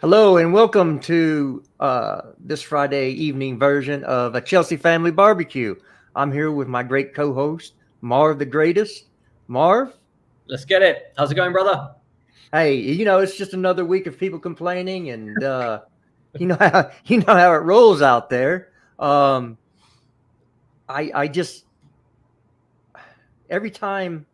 Hello and welcome to this Friday evening version of a Chelsea Family BBQ. I'm here with my great co-host, Marv the Greatest. Marv, Let's get it. How's it going, brother? hey, it's just another week of people complaining, and you know how it rolls out there. Um, I just every time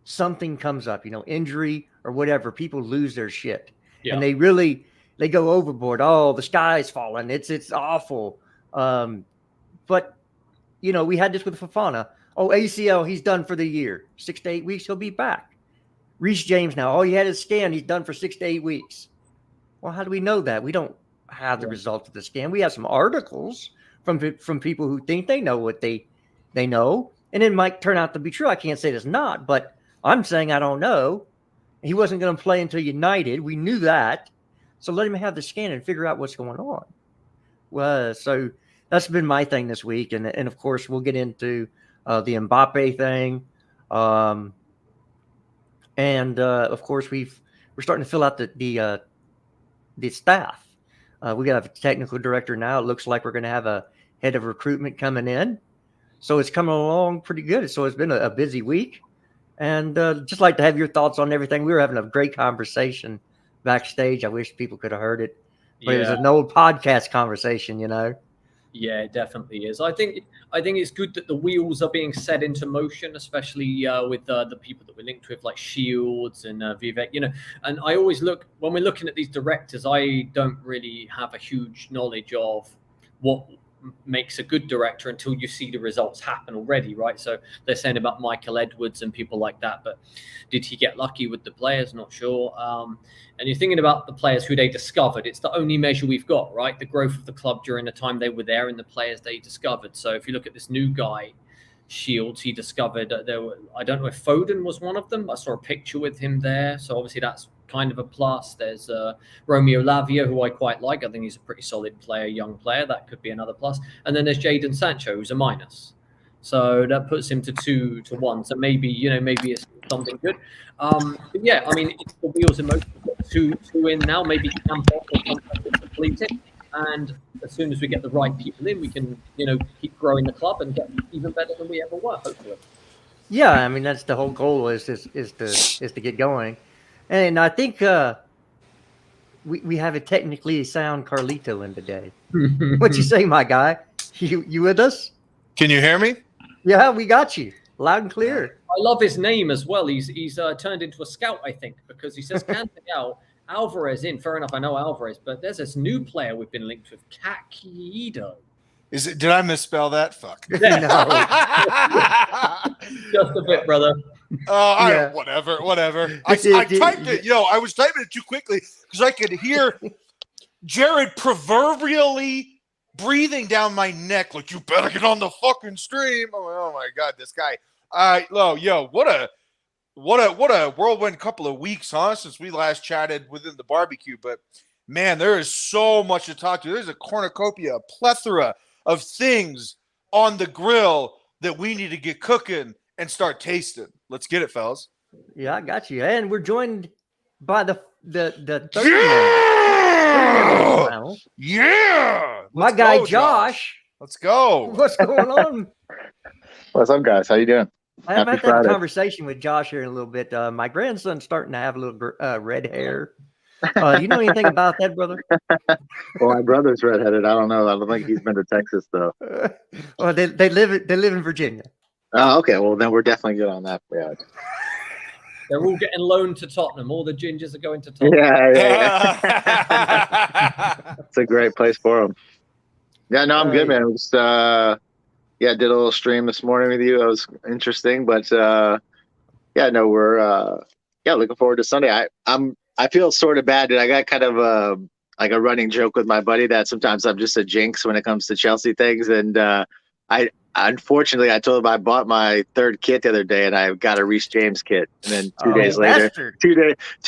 something comes up, injury or whatever, people lose their shit, and Yeah. they go overboard. Oh, the sky's falling. It's awful. But we had this with Fafana. Oh, ACL, he's done for the year. 6 to 8 weeks, he'll be back. Reece James now, oh, he had his scan, he's done for 6 to 8 weeks. Well, how do we know that? We don't have the Yeah. results of the scan. We have some articles from people who think they know what they know, and it might turn out to be true. I can't say it's not, but I'm saying I don't know. He wasn't going to play until United. We knew that, so let him have the scan and figure out what's going on. Well, so that's been my thing this week, and of course we'll get into the Mbappe thing, um, and of course we're starting to fill out the staff. We got a technical director now. It looks like we're going to have a head of recruitment coming in, so it's coming along pretty good. So it's been a busy week, and just like to have your thoughts on everything. We were having a great conversation backstage. I wish people could have heard it, but it was Yeah. an old podcast conversation. Yeah, it definitely is. I think it's good that the wheels are being set into motion, especially with the people that we're linked with, like Shields and Vivek. And I always look when we're looking at these directors. I don't really have a huge knowledge of what makes a good director until you see the results happen already, right? So they're saying about Michael Edwards and people like that, but did he get lucky with the players? Not sure. And you're thinking about the players who they discovered. It's the only measure we've got, right? The growth of the club during the time they were there and the players they discovered. So if you look at this new guy, Shields, he discovered there were, I don't know if Foden was one of them. I saw a picture with him there. So obviously that's kind of a plus. There's Romeo Lavia, who I quite like. I think he's a pretty solid player, young player. That could be another plus. And then there's Jadon Sancho, who's a minus. So that puts him to 2-1. So maybe it's something good. But yeah, I mean, it's the wheels in motion. We've got two in now. Maybe Campbell will complete it. And as soon as we get the right people in, we can, keep growing the club and get even better than we ever were, hopefully. Yeah, I mean that's the whole goal is to get going, and I think we have a technically sound Carlito in today. What you say, my guy? You with us? Can you hear me? Yeah, we got you loud and clear. I love his name as well. He's turned into a scout, I think, because he says Cantagao, Alvarez in. Fair enough, I know Alvarez, but there's this new player we've been linked with, Kakido. Is it? Did I misspell that? Fuck. No, Just a bit, brother. Yeah. Whatever. I typed it. I was typing it too quickly because I could hear Jared proverbially breathing down my neck like, you better get on the fucking stream. Oh my God, this guy. What a whirlwind couple of weeks, huh? Since we last chatted within the barbecue. But man, there is so much to talk to. There's a cornucopia, a plethora of things on the grill that we need to get cooking and start tasting. Let's get it, fellas. yeah, I got you, and we're joined by the 30 panel. Yeah. My guy Josh. Let's go. What's going on? What's up, guys? How you doing? I'm Happy about to have a Friday. conversation with Josh here in a little bit. My grandson's starting to have a little red hair. You know anything about that, brother? Well, my brother's redheaded. I don't know. I don't think he's been to Texas though. Well, they live in Virginia. Oh, okay. Well, then we're definitely good on that. Yeah. They're all getting loaned to Tottenham. All the gingers are going to Tottenham. Yeah. It's a great place for them. Yeah, no, I'm good, man. It was, did a little stream this morning with you. It was interesting, but we're looking forward to Sunday. I feel sort of bad that I got kind of like a running joke with my buddy that sometimes I'm just a jinx when it comes to Chelsea things, and Unfortunately, I told him I bought my third kit the other day, and I got a Reece James kit. And then 2 days later, 2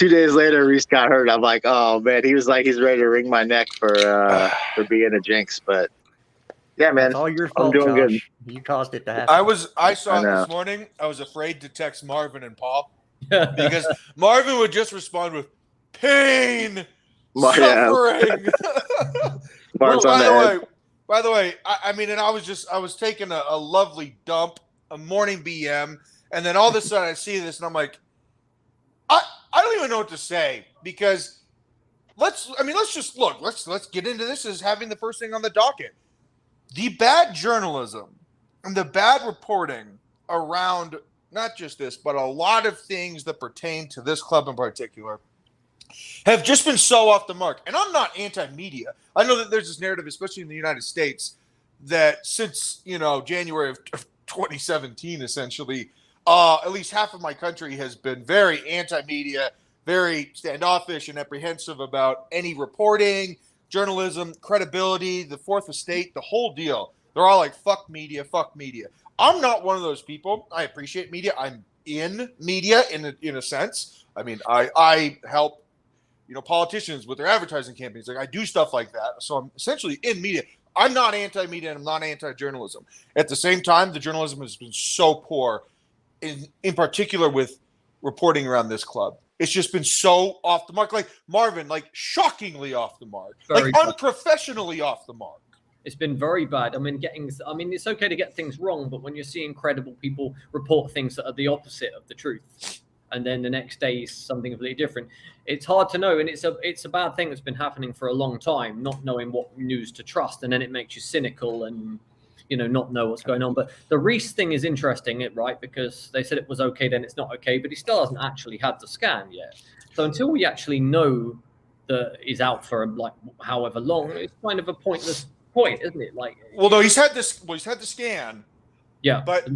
days later, Reece got hurt. I'm like, oh man, he was like, he's ready to wring my neck for being a jinx. But yeah, man, it's all your fault, I'm doing Josh. good. You caused it to happen. I saw it this morning. I was afraid to text Marvin and Paul because Marvin would just respond with pain, Suffering. Marv's on the edge. By the way, I mean, and I was taking a lovely dump, a morning BM, and then all of a sudden I see this and I'm like, I don't even know what to say, because let's get into this as having the first thing on the docket. The bad journalism and the bad reporting around not just this, but a lot of things that pertain to this club in particular have just been so off the mark. And I'm not anti-media. I know that there's this narrative, especially in the United States, that since, January of 2017, essentially, at least half of my country has been very anti-media, very standoffish and apprehensive about any reporting, journalism, credibility, the fourth estate, the whole deal. They're all like, fuck media, fuck media. I'm not one of those people. I appreciate media. I'm in media in a sense. I mean, I help politicians with their advertising campaigns. Like, I do stuff like that. So I'm essentially in media. I'm not anti-media and I'm not anti-journalism. At the same time, the journalism has been so poor, in particular with reporting around this club. It's just been so off the mark. Like Marvin, like shockingly off the mark. Like unprofessionally off the mark. It's been very bad. I mean, it's okay to get things wrong, but when you're seeing credible people report things that are the opposite of the truth, and then the next day is something completely different, it's hard to know. And it's a bad thing that's been happening for a long time, not knowing what news to trust. And then it makes you cynical and, not know what's going on. But the Reese thing is interesting, right? Because they said it was okay, then it's not okay, but he still hasn't actually had the scan yet. So until we actually know that he's out for like however long, it's kind of a pointless point, isn't it? Like, well, no, he's had this. Well, he's had the scan. Yeah, but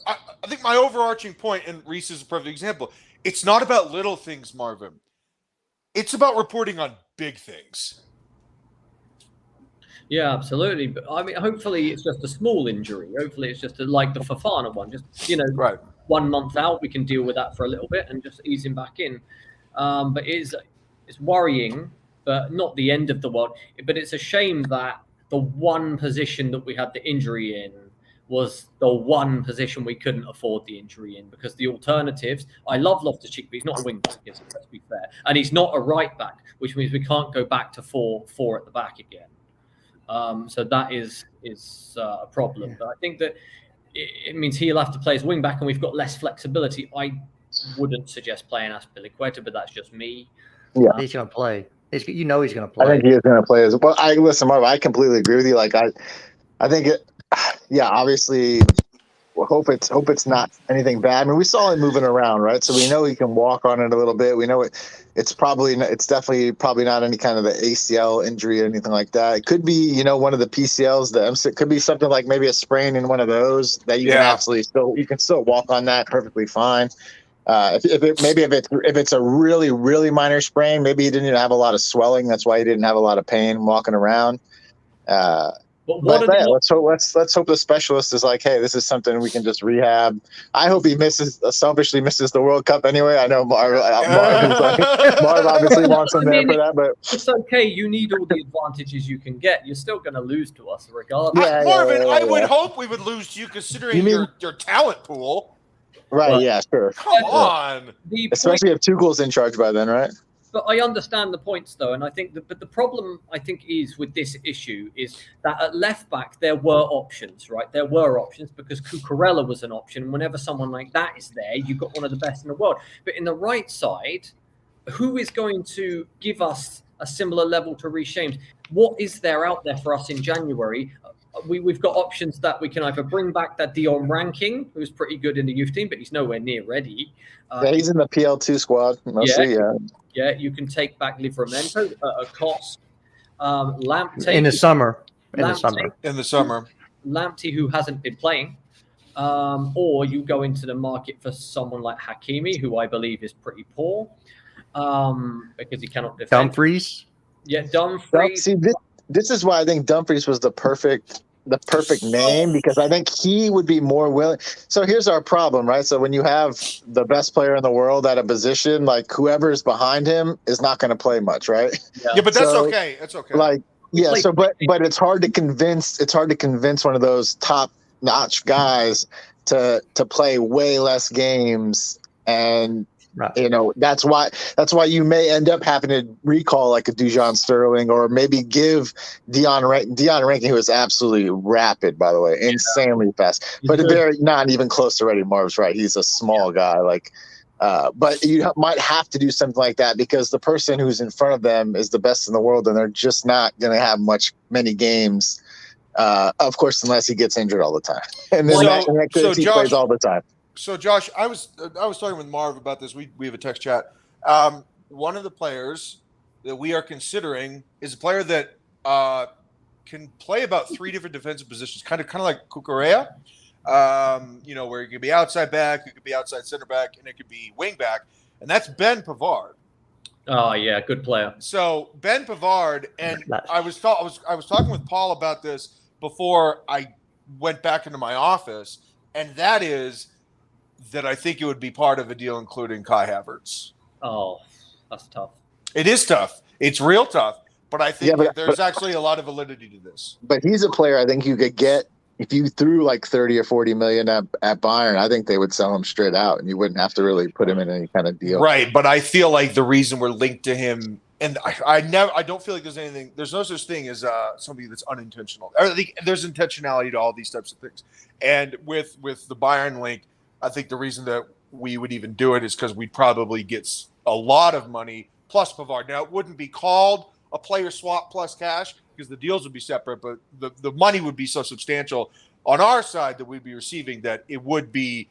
I think my overarching point, and Reese is a perfect example. It's not about little things, Marvin. It's about reporting on big things. Yeah, absolutely. But I mean, hopefully it's just a small injury. Hopefully it's just like the Fofana one. Just right. 1 month out, we can deal with that for a little bit and just ease him back in. But it's worrying, but not the end of the world. But it's a shame that the one position that we had the injury in was the one position we couldn't afford the injury in, because the alternatives, I love Loftus-Cheek, but he's not a wing back, is it? Let's be fair. And he's not a right back, which means we can't go back to four at the back again. So that is a problem. Yeah. But I think that it means he'll have to play as wing back, and we've got less flexibility. I wouldn't suggest playing Azpilicueta, but that's just me. Yeah, he's going to play. He's going to play. I think he is going to play as well. Listen, Marv, I completely agree with you. Like, I think it. Yeah, obviously, hope it's not anything bad. I mean, we saw him moving around, right? So we know he can walk on it a little bit. We know it's definitely probably not any kind of the ACL injury or anything like that. It could be, one of the PCLs. It could be something like maybe a sprain in one of those that you can absolutely still walk on that perfectly fine. If it's a really, really minor sprain, maybe he didn't even have a lot of swelling. That's why he didn't have a lot of pain walking around. Let's hope the specialist is like, hey, this is something we can just rehab. I hope he selfishly misses the World Cup anyway. I know Marv obviously wants him there for that, but it's okay. You need all the advantages you can get. You're still going to lose to us regardless. Marvin, I would hope we would lose to you, considering your talent pool. Right? But, yeah, sure. Come on. Especially if Tuchel's in charge by then, right? But I understand the points, though, and I think but the problem, I think, is with this issue is that at left back there were options, right? There were options because Cucurella was an option. Whenever someone like that is there, you've got one of the best in the world. But in the right side, who is going to give us a similar level to Reece James? What is there out there for us in January? We've got options that we can either bring back that Dion Ranking, who's pretty good in the youth team, but he's nowhere near ready. He's in the PL2 squad mostly, Yeah, you can take back Livramento at a cost. Lamptey in the summer. Lamptey, who hasn't been playing. Or you go into the market for someone like Hakimi, who I believe is pretty poor because he cannot defend. Dumfries? Yeah, Dumfries. See, this is why I think Dumfries was the perfect name, because I think he would be more willing. So here's our problem, right? So when you have the best player in the world at a position, like whoever's behind him is not going to play much, right? Yeah, but that's okay. That's okay. Like, yeah. So, but it's hard to convince. It's hard to convince one of those top-notch guys to play way less games and Right. That's why you may end up having to recall like a Dujon Sterling, or maybe give Dion Rankin, who is absolutely rapid, by the way, insanely fast, but they're not even close to ready. Marv's right. He's a small guy. But you might have to do something like that because the person who's in front of them is the best in the world, and they're just not going to have many games. Of course, unless he gets injured all the time, and then he plays all the time. So, Josh, I was talking with Marv about this. We have a text chat. One of the players that we are considering is a player that can play about 3 different defensive positions, kind of like Cucurella. Where he could be outside back, he could be outside center back, and it could be wing back, and that's Ben Pavard. Oh yeah, good player. So Ben Pavard, and I was talking with Paul about this before I went back into my office, and that is that I think it would be part of a deal including Kai Havertz. Oh, that's tough. It is tough. It's real tough, but I think there's actually a lot of validity to this. But he's a player I think you could get. If you threw like 30 or 40 million at Bayern, I think they would sell him straight out, and you wouldn't have to really put him in any kind of deal. Right, but I feel like the reason we're linked to him, and I don't feel like there's no such thing as something that's unintentional. I think there's intentionality to all these types of things. And with the Bayern link, I think the reason that we would even do it is because we'd probably get a lot of money plus Pavard. Now, it wouldn't be called a player swap plus cash, because the deals would be separate, but the money would be so substantial on our side that we'd be receiving that it would be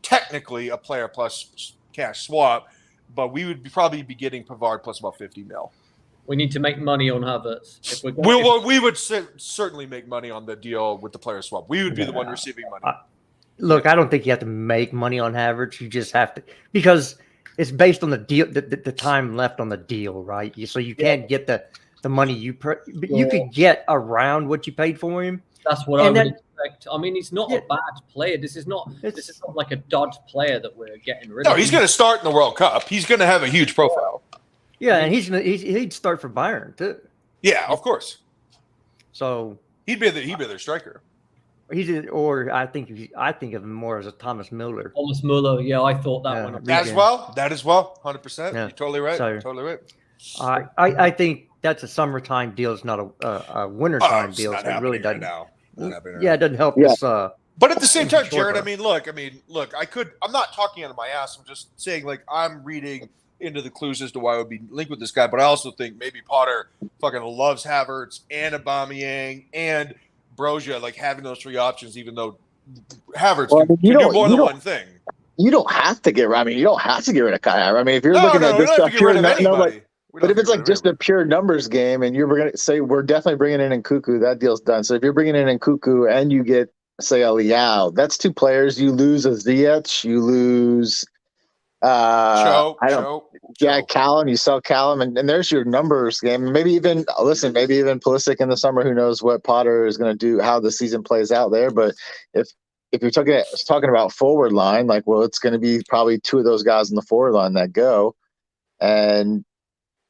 technically a player plus cash swap, but we would probably be getting Pavard plus about 50 mil. We need to make money on Havertz. We would certainly make money on the deal with the player swap. We would be the one receiving money. Look, I don't think you have to make money on Havertz. You just have to, because it's based on the deal, the time left on the deal, right? So you can't get the money but you could get around what you paid for him. That's what I would expect. I mean, he's not a bad player. This is not like a dud player that we're getting rid of. No, he's going to start in the World Cup. He's going to have a huge profile. Yeah, and he'd start for Bayern too. Yeah, of course. So he'd be their striker. I think of him more as a Thomas Müller. Thomas Müller, yeah, I thought that one. That as well, 100%. Yeah. You're totally right. Totally right. I think that's a summertime deal. It's not a wintertime deal. So it really doesn't. It doesn't help us. But at the same time, Jared, I mean, look. I'm not talking out of my ass. I'm just saying, I'm reading into the clues as to why I would be linked with this guy. But I also think maybe Potter fucking loves Havertz and Aubameyang and Broja, having those 3 options, even though Havertz can do more than one thing. You don't have to get. You don't have to get rid of Kai Havertz. I mean, if you're looking at just a pure but if it's just a pure numbers game, and you're going to say we're definitely bringing in Nkunku, that deal's done. So if you're bringing in Nkunku and you get, say, a Liao, that's 2 players. You lose a Ziyech, you lose. Callum. You sell Callum, and there's your numbers game. Maybe even Pulisic in the summer. Who knows what Potter is going to do? How the season plays out there. But if you're talking about forward line, it's going to be probably 2 of those guys in the forward line that go, and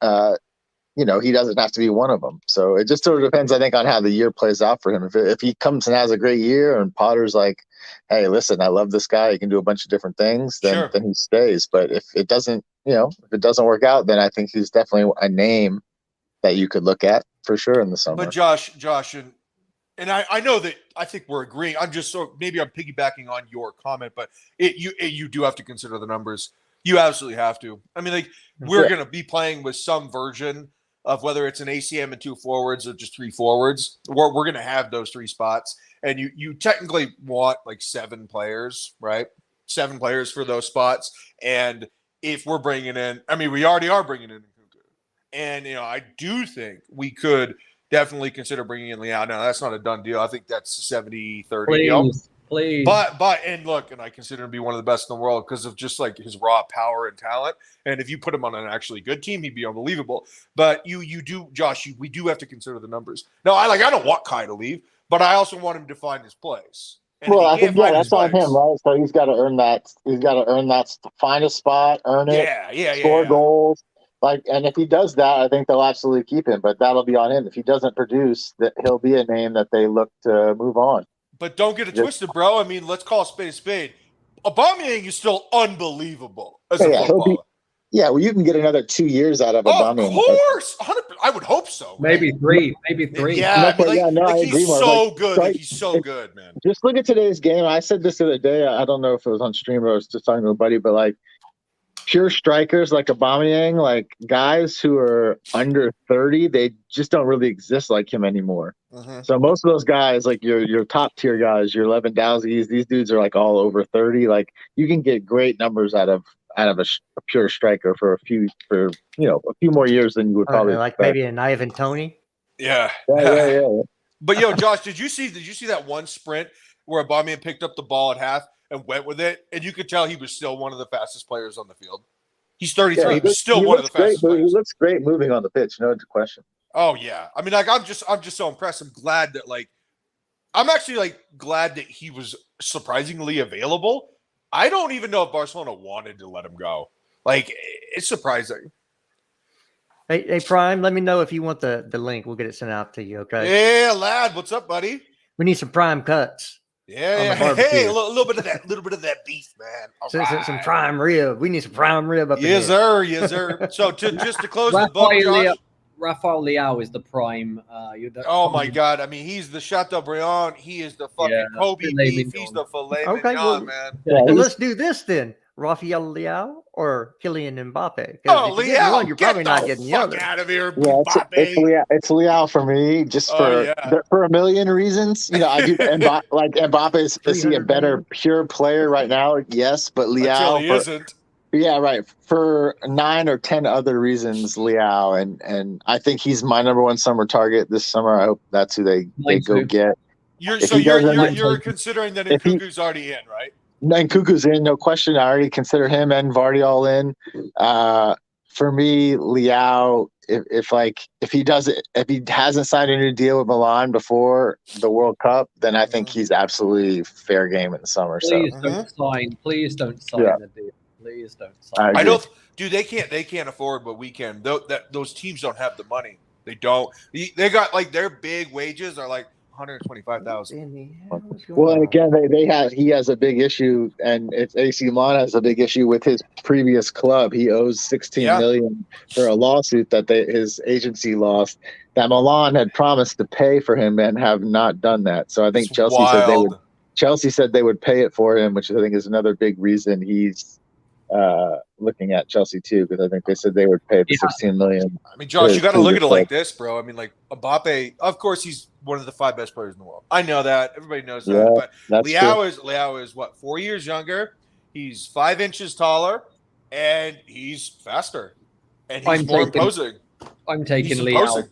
he doesn't have to be one of them. So it just sort of depends, I think, on how the year plays out for him. If he comes and has a great year, and Potter's like, hey, listen, I love this guy, he can do a bunch of different things, then he stays. But if it doesn't work out, then I think he's definitely a name that you could look at for sure in the summer. But Josh, and I know that I think we're agreeing. Maybe I'm piggybacking on your comment, but you do have to consider the numbers. You absolutely have to. I mean, we're going to be playing with some version of whether it's an ACM and 2 forwards or just 3 forwards. We're going to have those 3 spots, and you technically want 7 players, right? 7 players for those spots. And if we're bringing in, we already are bringing in Nkunku, and I do think we could definitely consider bringing in Liao. Now, that's not a done deal. I think that's a 70-30 deal. Please. But look, and I consider him to be one of the best in the world because of just his raw power and talent. And if you put him on an actually good team, he'd be unbelievable. But you do, Josh, we do have to consider the numbers. No, I don't want Kai to leave, but I also want him to find his place. And I think that's on him, right? So he's got to earn that. He's got to earn that. Find a spot, earn it, score goals. And if he does that, I think they'll absolutely keep him. But that'll be on him. If he doesn't produce, that he'll be a name that they look to move on. But don't get it twisted, bro. Let's call a spade a spade. Aubameyang is still unbelievable as a footballer. Well, you can get another 2 years out of Aubameyang. Of course, 100%. I would hope so. Right? Maybe three. Yeah, I he's agree, so good. He's so good, man. Just look at today's game. I said this the other day. I don't know if it was on stream or I was just talking to a buddy, but like pure strikers like Aubameyang, like guys who are under 30, they just don't really exist like him anymore. Mm-hmm. So most of those guys, like your top tier guys, your Lewandowskis, these dudes are like all over 30. Like you can get great numbers out of a pure striker for a few more years than you would probably like expect. maybe an Ivan Toney. Yeah. Yeah. But Josh, did you see that one sprint where Aubameyang picked up the ball at half and went with it, and you could tell he was still one of the fastest players on the field. He's 33. He's still one of the fastest players. He looks great moving on the pitch. No question. Oh yeah. I mean, like I'm just so impressed. I'm glad that I'm actually glad that he was surprisingly available. I don't even know if Barcelona wanted to let him go. Like, it's surprising. Hey, Prime, let me know if you want the link. We'll get it sent out to you, okay? Yeah, lad. What's up, buddy? We need some prime cuts. Yeah. Hey, a little bit of that beef, man. Some prime rib. We need some prime rib up Yes, sir. Yes, sir. So just to close the book, Josh. Rafael Leao is the prime. Oh my God! I mean, he's the Chateaubriand. He is the fucking Kobe beef. He's the filet mignon, man. Well, let's do this then. Rafael Leao or Kylian Mbappe? Oh, Leao! One, you're probably not getting the other. Out of here, Mbappe. It's Leao for me, just for a million reasons. I do. Mbappe is he a better pure player right now? Yes, but Leao isn't. Yeah, right. For 9 or 10 other reasons, Leao, and I think he's my number one summer target this summer. I hope that's who they go get. You're considering that Nkunku's already in, right? Nkunku's in, no question. I already consider him and Vardy all in. For me, Leao, if he hasn't signed a new deal with Milan before the World Cup, then I think he's absolutely fair game in the summer. Please don't sign the deal. Please don't sign. I don't. Dude, they can't afford, but we can. Those teams don't have the money. They don't. They got their big wages are $125,000. Well, again, he has a big issue, and it's AC Milan has a big issue with his previous club. He owes $16 million for a lawsuit that his agency lost. That Milan had promised to pay for him and have not done that. So I think Chelsea said they would pay it for him, which I think is another big reason he's looking at Chelsea too, because I think they said they would pay the $16 million. I mean, Josh, you got to look at it like this, bro. I mean, Mbappe, of course, he's one of the 5 best players in the world. I know that. Everybody knows that. But Leao is what, 4 years younger. He's 5 inches taller, and he's faster, and he's more imposing. I'm taking Leao.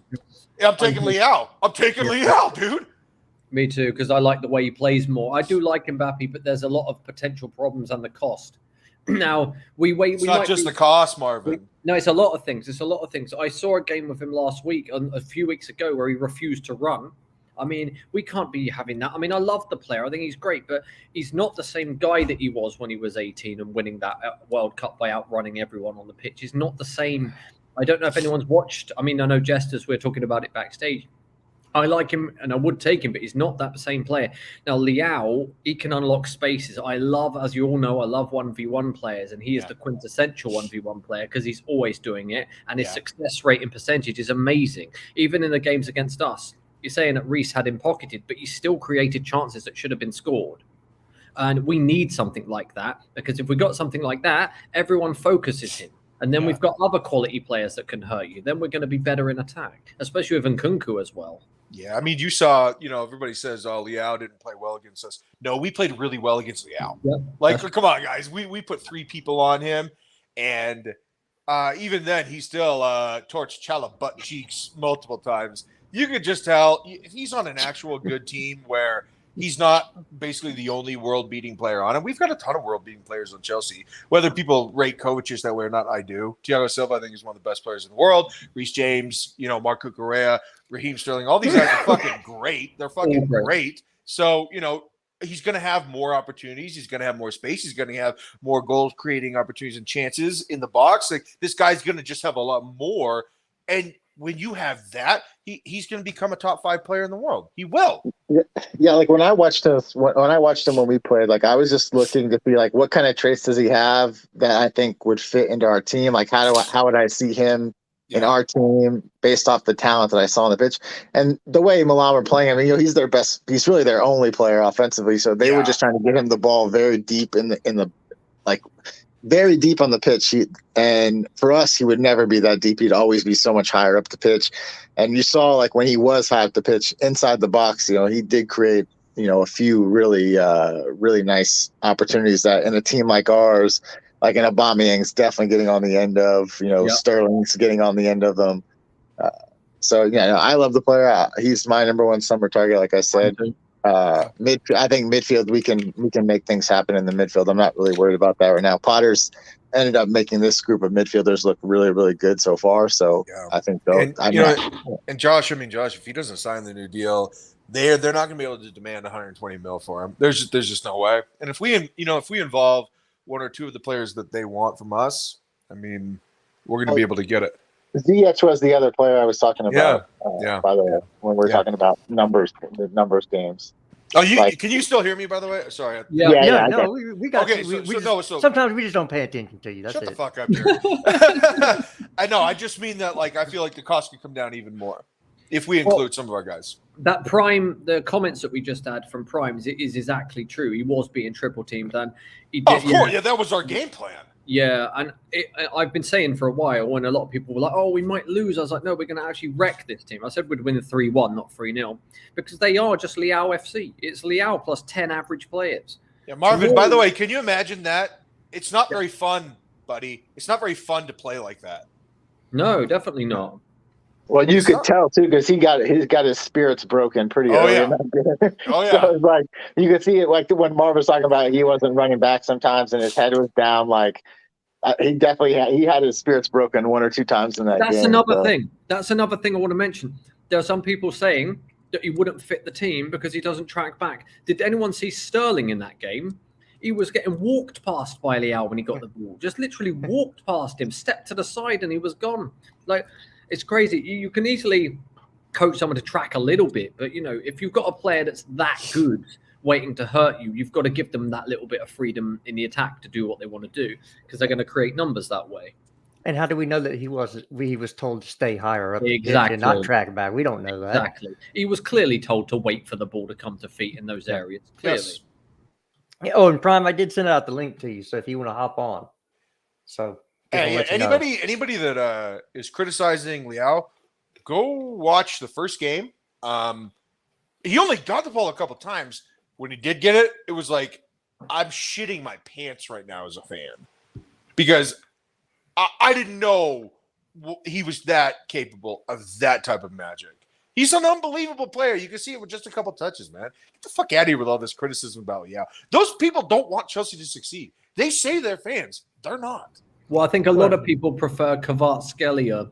Yeah, I'm taking Leao. I'm taking Leao, dude. Me too, because I like the way he plays more. I do like Mbappe, but there's a lot of potential problems and the cost. Now it's not just the cost, Marvin. No, it's a lot of things. I saw a game with him last week, a few weeks ago, where he refused to run. I mean, we can't be having that. I mean, I love the player. I think he's great, but he's not the same guy that he was when he was 18 and winning that World Cup by outrunning everyone on the pitch. He's not the same. I don't know if anyone's watched. I mean, I know Jesters, we're talking about it backstage. I like him and I would take him, but he's not that same player. Now, Leao, he can unlock spaces. I love, as you all know, I love 1v1 players, and he is the quintessential 1v1 player because he's always doing it, and his success rate and percentage is amazing. Even in the games against us, you're saying that Reece had him pocketed, but he still created chances that should have been scored. And we need something like that, because if we got something like that, everyone focuses him. And then we've got other quality players that can hurt you. Then we're going to be better in attack, especially with Nkunku as well. Yeah, I mean, you saw, everybody says, oh, Leao didn't play well against us. No, we played really well against Leao. Yep. Come on, guys. We put 3 people on him, and even then, he still torched Chala butt cheeks multiple times. You could just tell if he's on an actual good team where he's not basically the only world-beating player on it. We've got a ton of world-beating players on Chelsea. Whether people rate Kovacic that way or not, I do. Thiago Silva, I think, is one of the best players in the world. Reece James, Marco Correa, Raheem Sterling, all these guys are fucking great. They're fucking great. So, he's going to have more opportunities. He's going to have more space. He's going to have more goal-creating opportunities and chances in the box. This guy's going to just have a lot more. And when you have that, he's going to become a top 5 player in the world. He will. Yeah, like when I watched him when we played, like I was just looking to be like, what kind of traits does he have that I think would fit into our team? Like how would I see him in our team based off the talent that I saw on the pitch? And the way Milan were playing, I mean, he's really their only player offensively. So they were just trying to get him the ball very deep in the like very deep on the pitch. And for us, he would never be that deep. He'd always be so much higher up the pitch. And you saw, like, when he was high up the pitch inside the box, he did create, a few really, really nice opportunities that in a team like ours, like an Aubameyang's definitely getting on the end of, Sterling's getting on the end of them. So, I love the player. He's my number one summer target, like I said. I think midfield, we can make things happen in the midfield. I'm not really worried about that right now. Potter's ended up making this group of midfielders look really, really good so far. So I think and Josh, if he doesn't sign the new deal, they're not going to be able to demand 120 mil for him. There's just no way. And if we involve one or two of the players that they want from us, I mean, we're going to be able to get it. Ziyech was the other player I was talking about. By the way, when we're talking about numbers games. Oh, can you still hear me? By the way, sorry. No, we got. Okay, sometimes we just don't pay attention to you. That's shut it. the fuck up, Jared. I know. I just mean that, like, I feel like the cost could come down even more if we include some of our guys. That Prime, the comments that we just had from Prime is exactly true. He was being triple teamed, and of course, that was our game plan. Yeah, and I've been saying for a while when a lot of people were like, oh, we might lose. I was like, no, we're going to actually wreck this team. I said we'd win 3-1, not 3-0, because they are just Leao FC. It's Leao plus 10 average players. Yeah, Marvin, by the way, can you imagine that? It's not very fun, buddy. It's not very fun to play like that. No, definitely not. Well, you could tell, too, because he's got his spirits broken pretty early in that game. Oh, yeah. So it's like, you could see it, like when Marv was talking about he wasn't running back sometimes and his head was down, like, he definitely had his spirits broken one or two times in that game. That's another thing. That's another thing I want to mention. There are some people saying that he wouldn't fit the team because he doesn't track back. Did anyone see Sterling in that game? He was getting walked past by Leao when he got the ball. Just literally walked past him, stepped to the side, and he was gone. Like, it's crazy. You can easily coach someone to track a little bit, but, if you've got a player that's that good waiting to hurt you, you've got to give them that little bit of freedom in the attack to do what they want to do, because they're going to create numbers that way. And how do we know that he was told to stay higher up exactly and not track back? We don't know that. Exactly. He was clearly told to wait for the ball to come to feet in those areas. Clearly. Yes. Oh, and Prime, I did send out the link to you, so if you want to hop on. So anybody that is criticizing Leao, go watch the first game. He only got the ball a couple times. When he did get it, it was like, I'm shitting my pants right now as a fan, because I didn't know he was that capable of that type of magic. He's an unbelievable player. You can see it with just a couple touches, man. Get the fuck out of here with all this criticism about Leao. Those people don't want Chelsea to succeed. They say they're fans. They're not. Well, I think a lot of people prefer Kvaratskhelia,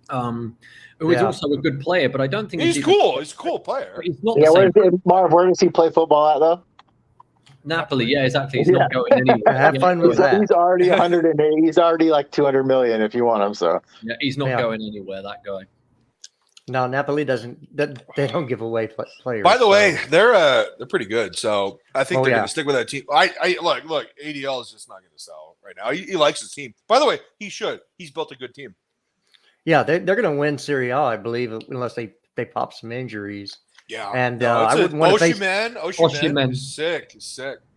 who is also a good player, but I don't think he's cool. He's a cool player. He's not the same. Marv, where does he play football at, though? Napoli, yeah, exactly. He's not going anywhere. Have fun with that. He's already 108. He's already like 200 million if you want him. So yeah, he's not going anywhere. That guy. No, Napoli doesn't. They don't give away players. By the way, they're pretty good. So I think they're going to stick with that team. I look. ADL is just not going to sell right now. He likes his team. By the way, he should. He's built a good team. Yeah, they're going to win Serie A, I believe, unless they pop some injuries. Yeah, and I wouldn't want to face Osimhen. Sick.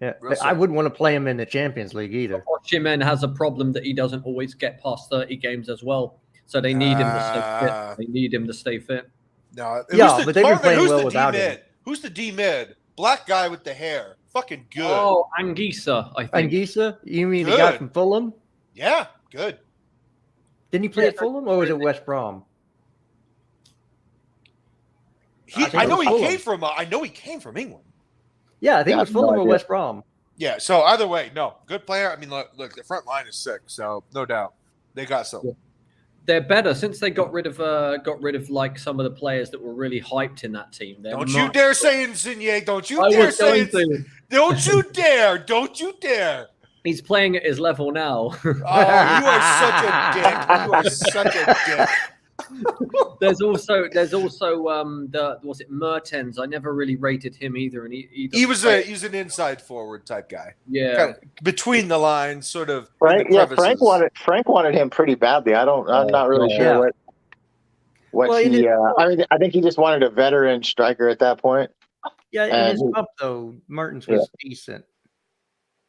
Yeah, I wouldn't want to play him in the Champions League either. Osimhen has a problem that he doesn't always get past 30 games as well, so they need him to stay fit. They need him to stay fit. No, but they've been playing well without him. Who's the D mid? Black guy with the hair, fucking good. Oh, Anguissa, I think. Anguissa? You mean the guy from Fulham? Yeah, good. Didn't he play at Fulham or was it West Brom? I know he came from England. Yeah, I think it was Fulham or West Brom. Yeah, so either way, no, good player. I mean, look, the front line is sick, so no doubt they got something. Yeah. They're better since they got rid of like some of the players that were really hyped in that team. Don't you dare say Insigne. Don't you dare say it. Don't you dare. Don't you dare. He's playing at his level now. Oh, you are such a dick. You are such a dick. There's also the was it Mertens? I never really rated him either, and he was an inside forward type guy. Yeah, kind of between the lines, sort of. Frank wanted him pretty badly. I'm not really sure what Well, he. I think he just wanted a veteran striker at that point. Yeah, in his cup though, Mertens was decent.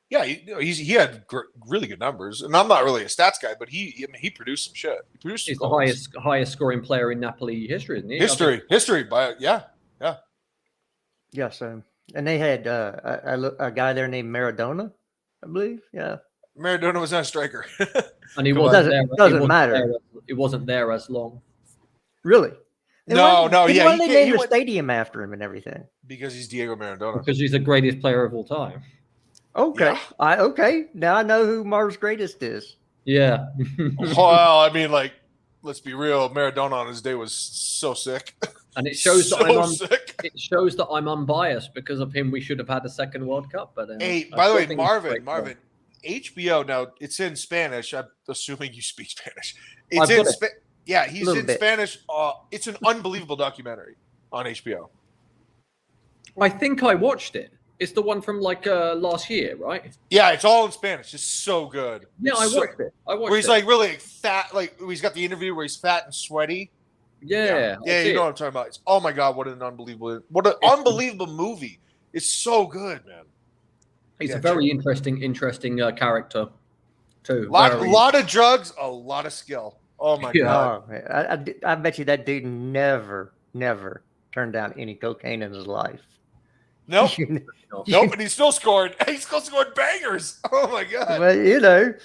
Yeah, he had really good numbers, and I'm not really a stats guy, but he produced some shit. He produced. He's the highest scoring player in Napoli history, isn't he? History, by yeah. So and they had a guy there named Maradona, I believe. Yeah, Maradona was not a striker, and he wasn't there. Doesn't matter. It wasn't there as long. Really? No. Why they named a stadium after him and everything? Because he's Diego Maradona. Because he's the greatest player of all time. Okay. Yeah. Okay. Now I know who Marv's greatest is. Yeah. Well, I mean, like, let's be real. Maradona on his day was so sick. And it shows it shows that I'm unbiased. Because of him, we should have had a second World Cup. But hey, by the way, Marvin, HBO now it's in Spanish. I'm assuming you speak Spanish. It's in Spanish. Yeah, he's in Spanish. It's an unbelievable documentary on HBO. I think I watched it. It's the one from like last year, right? Yeah, it's all in Spanish. It's so good. Yeah, I watched it. Where he's like really fat, like he's got the interview where he's fat and sweaty. Yeah, you know what I'm talking about. Oh my god, what an unbelievable movie! It's so good, man. He's a very interesting character too. Lot of drugs, a lot of skill. Oh my god! Oh, I bet you that dude never turned down any cocaine in his life. Nope. Nope, and he still scored. He still scored bangers. Oh my god. Well, you know.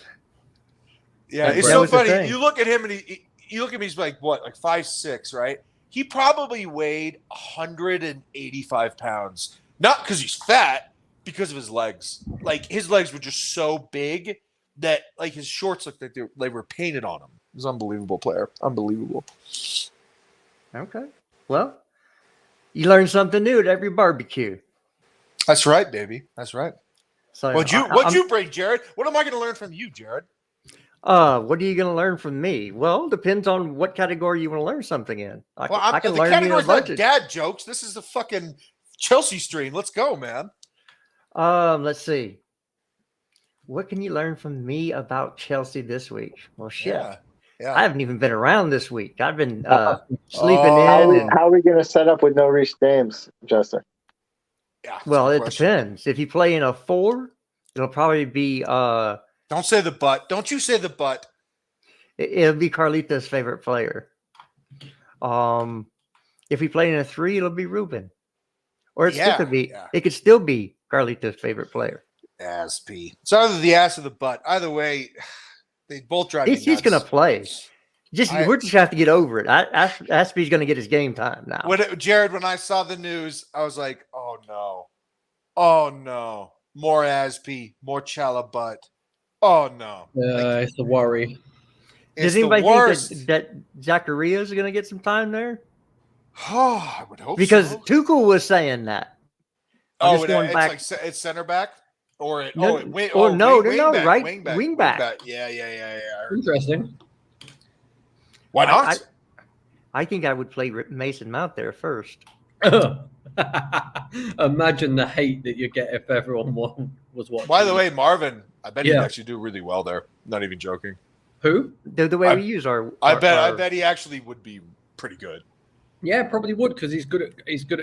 Yeah, it's so funny. You look at him and you look at me, he's like what, like 5'6", right? He probably weighed 185 pounds. Not because he's fat, because of his legs. Like his legs were just so big that like his shorts looked like they were painted on him. He was an unbelievable player. Unbelievable. Okay. Well, you learn something new at every barbecue. That's right, baby. That's right. So what'd you bring, Jared? What am I going to learn from you, Jared? What are you going to learn from me? Well, depends on what category you want to learn something in. I can learn category's not dad jokes. This is the fucking Chelsea stream. Let's go, man. Let's see. What can you learn from me about Chelsea this week? Well, shit. Yeah. I haven't even been around this week. I've been sleeping in. How are we going to set up with no Reece James, Jester? Yeah. Well, it depends. If you play in a 4, it'll probably be. Don't say the but. Don't you say the but. It'll be Carlito's favorite player. If we play in a 3, it'll be Ruben. Or it still could be. Yeah. It could still be Carlito's favorite player. Aspie. It's either the ass or the butt. Either way, they both drive me nuts. He's going to play. We're just have to get over it. Aspie's going to get his game time now. Jared, when I saw the news, I was like, oh no, more Aspie, more Chalabut. Oh no, it's a worry. Does anybody think that Zachariah is going to get some time there? Oh, I would hope because Tuchel was saying that. It's center back. Wing back. Yeah. Interesting. Why not? I think I would play Mason Mount there first. Imagine the hate that you get if everyone was watching. By the way, Marvin, I bet he'd actually do really well there. Not even joking. Who? The way we use our. I bet he actually would be pretty good. Yeah, probably would because he's good at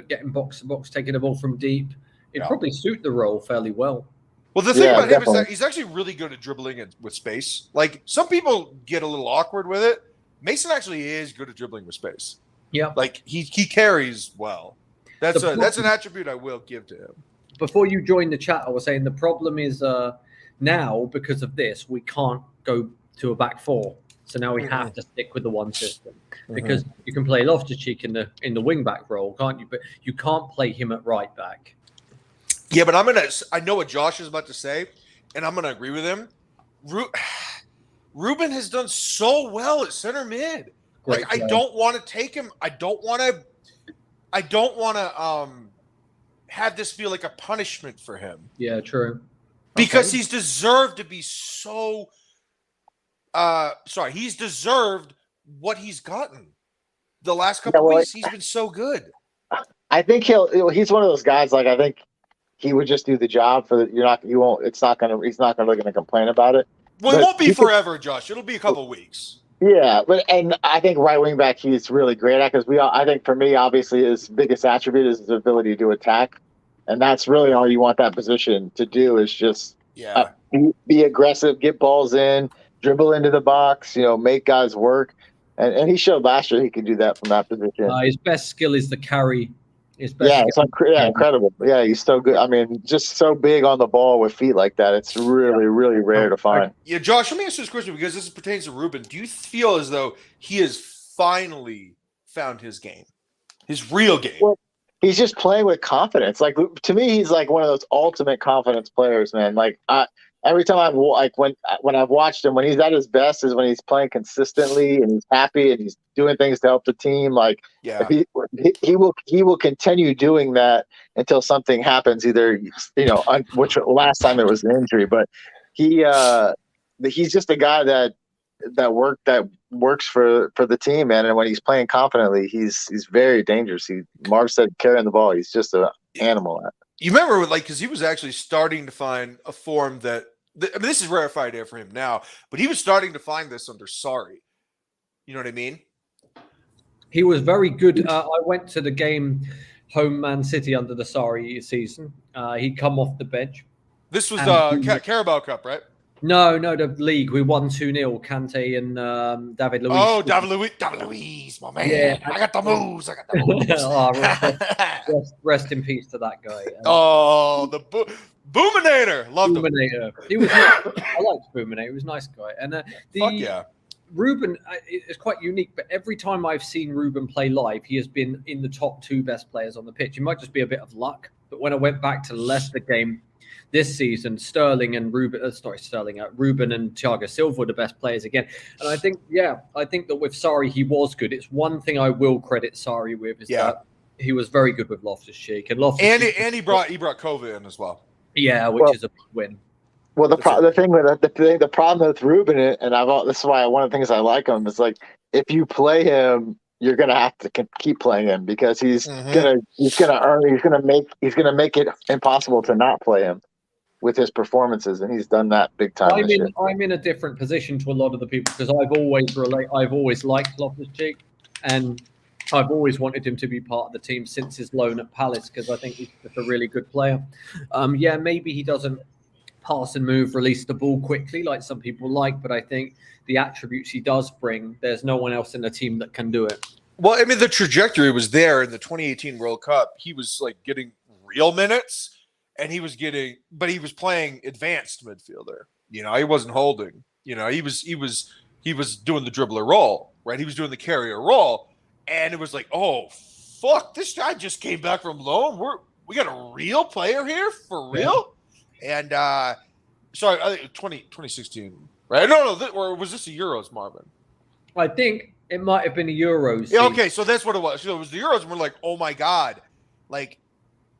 getting box to box, taking the ball from deep. It'd probably suit the role fairly well. Well, the thing about him is that he's actually really good at dribbling with space. Like some people get a little awkward with it. Mason actually is good at dribbling with space. Yeah, like he carries well. That's an attribute I will give to him. Before you joined the chat, I was saying the problem is now because of this we can't go to a back 4. So now we have to stick with the one system because you can play Loftus-Cheek in the wing back role, can't you? But you can't play him at right back. Yeah, but I know what Josh is about to say, and I'm gonna agree with him. Ruben has done so well at center mid. I don't want to take him. I don't want to have this feel like a punishment for him. Yeah, true. Because he's deserved to be so. He's deserved what he's gotten. The last couple weeks, he's been so good. I think he's one of those guys. Like, I think he would just do the job for he's not gonna complain about it. Well, it won't be forever, Josh. It'll be a couple weeks. Yeah, and I think right wing back he's really great at, because I think for me, obviously his biggest attribute is his ability to attack, and that's really all you want that position to do, is just be aggressive, get balls in, dribble into the box, make guys work, and he showed last year he could do that from that position. His best skill is the carry. Incredible. Yeah, he's so good. I mean, just so big on the ball with feet like that. It's really, really rare to find. Yeah, Josh, let me ask you this question, because this pertains to Ruben. Do you feel as though he has finally found his game, his real game? Well, he's just playing with confidence. Like, to me, he's like one of those ultimate confidence players, man. Like, every time when I've watched him, when he's at his best is when he's playing consistently and he's happy and he's doing things to help the team. Like, he will continue doing that until something happens. Either which last time it was an injury, but he's just a guy that works for the team, man. And when he's playing confidently, he's very dangerous. Marv said carrying the ball, he's just an animal at it. You remember, because he was actually starting to find a form that this is rarefied air for him now, but he was starting to find this under Sarri. You know what I mean? He was very good. I went to the game, home Man City under the Sarri season. He'd come off the bench. This was Carabao Cup, right? No, the league. We won 2-0. Kante and David Luiz. Oh, David Luiz, my man. Yeah. I got the moves. Rest in peace to that guy. The Boominator. Loved him. He was. I liked Boominator. He was a nice guy. And fuck yeah. Ruben is quite unique, but every time I've seen Ruben play live, he has been in the top 2 best players on the pitch. It might just be a bit of luck, but when I went back to the Leicester game this season, Ruben and Thiago Silva were the best players again. And I think that with Sarri, he was good. It's one thing I will credit Sarri with is that he was very good with Loftus-Cheek. And he brought Kova in as well. Yeah, which is a big win. Well, the problem with Ruben, and this is why one of the things I like him is, like, if you play him, you're gonna have to keep playing him, because he's gonna make it impossible to not play him with his performances, and he's done that big time. I'm in a different position to a lot of the people, because I've always liked Loftus-Cheek, and I've always wanted him to be part of the team since his loan at Palace, because I think he's just a really good player. Maybe he doesn't pass and move, release the ball quickly like some people like, but I think the attributes he does bring, there's no one else in the team that can do it. Well, I mean, the trajectory was there in the 2018 World Cup. He was like getting real minutes, and he was playing advanced midfielder. He wasn't holding. He was doing the dribbler role, right? He was doing the carrier role, and it was like, oh fuck, this guy just came back from loan. We got a real player here for real. Yeah. And sorry, I think 2016, right? No, or was this the Euros, Marvin? I think it might have been a Euros. Yeah, okay, so that's what it was. So it was the Euros, and we're like, oh my god, like,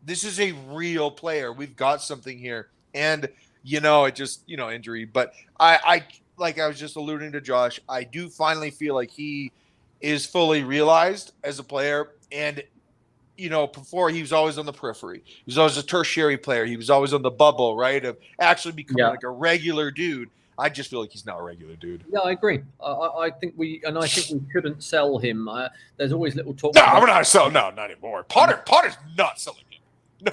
this is a real player. We've got something here. And, it just, injury. But I like I was just alluding to Josh, I do finally feel like he is fully realized as a player. And, before he was always on the periphery. He was always a tertiary player. He was always on the bubble, right, of actually becoming like a regular dude. I just feel like he's now a regular dude. Yeah, I agree. I think we shouldn't sell him. There's always little talk. No, we're not selling. No, not anymore. Potter's not selling him.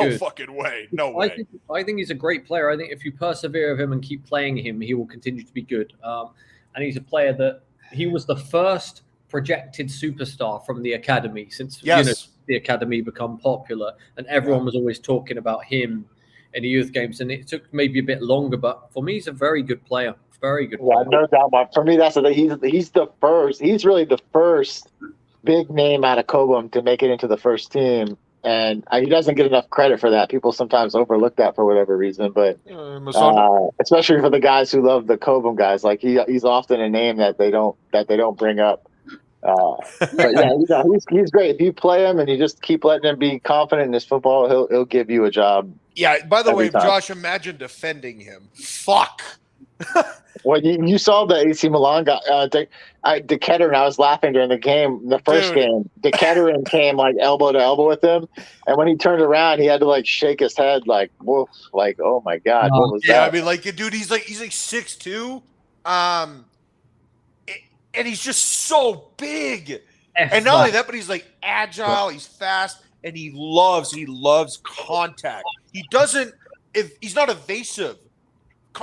No fucking way. No way. I think he's a great player. I think if you persevere with him and keep playing him, he will continue to be good. And he's a player that he was the first projected superstar from the academy since the academy become popular, and everyone was always talking about him in the youth games, and it took maybe a bit longer, but for me, he's a very good player. Very good player. No doubt. For me, that's he's the first. He's really the first big name out of Cobham to make it into the first team, and he doesn't get enough credit for that. People sometimes overlook that for whatever reason, but especially for the guys who love the Cobham guys, like he's often a name that they don't bring up. But yeah, he's great. If you play him and you just keep letting him be confident in his football, he'll give you a job. Yeah. By the way, time. Josh, imagine defending him. Fuck. When you saw the AC Milan guy, Deketerin, I was laughing during the game, the first game. Deketerin came like elbow to elbow with him, and when he turned around, he had to like shake his head, like, whoa, like, oh my god, what was that? I mean, like, dude, he's like 6'2", and he's just so big. And not only that, but he's like agile, he's fast, and he loves contact. He doesn't, if he's not evasive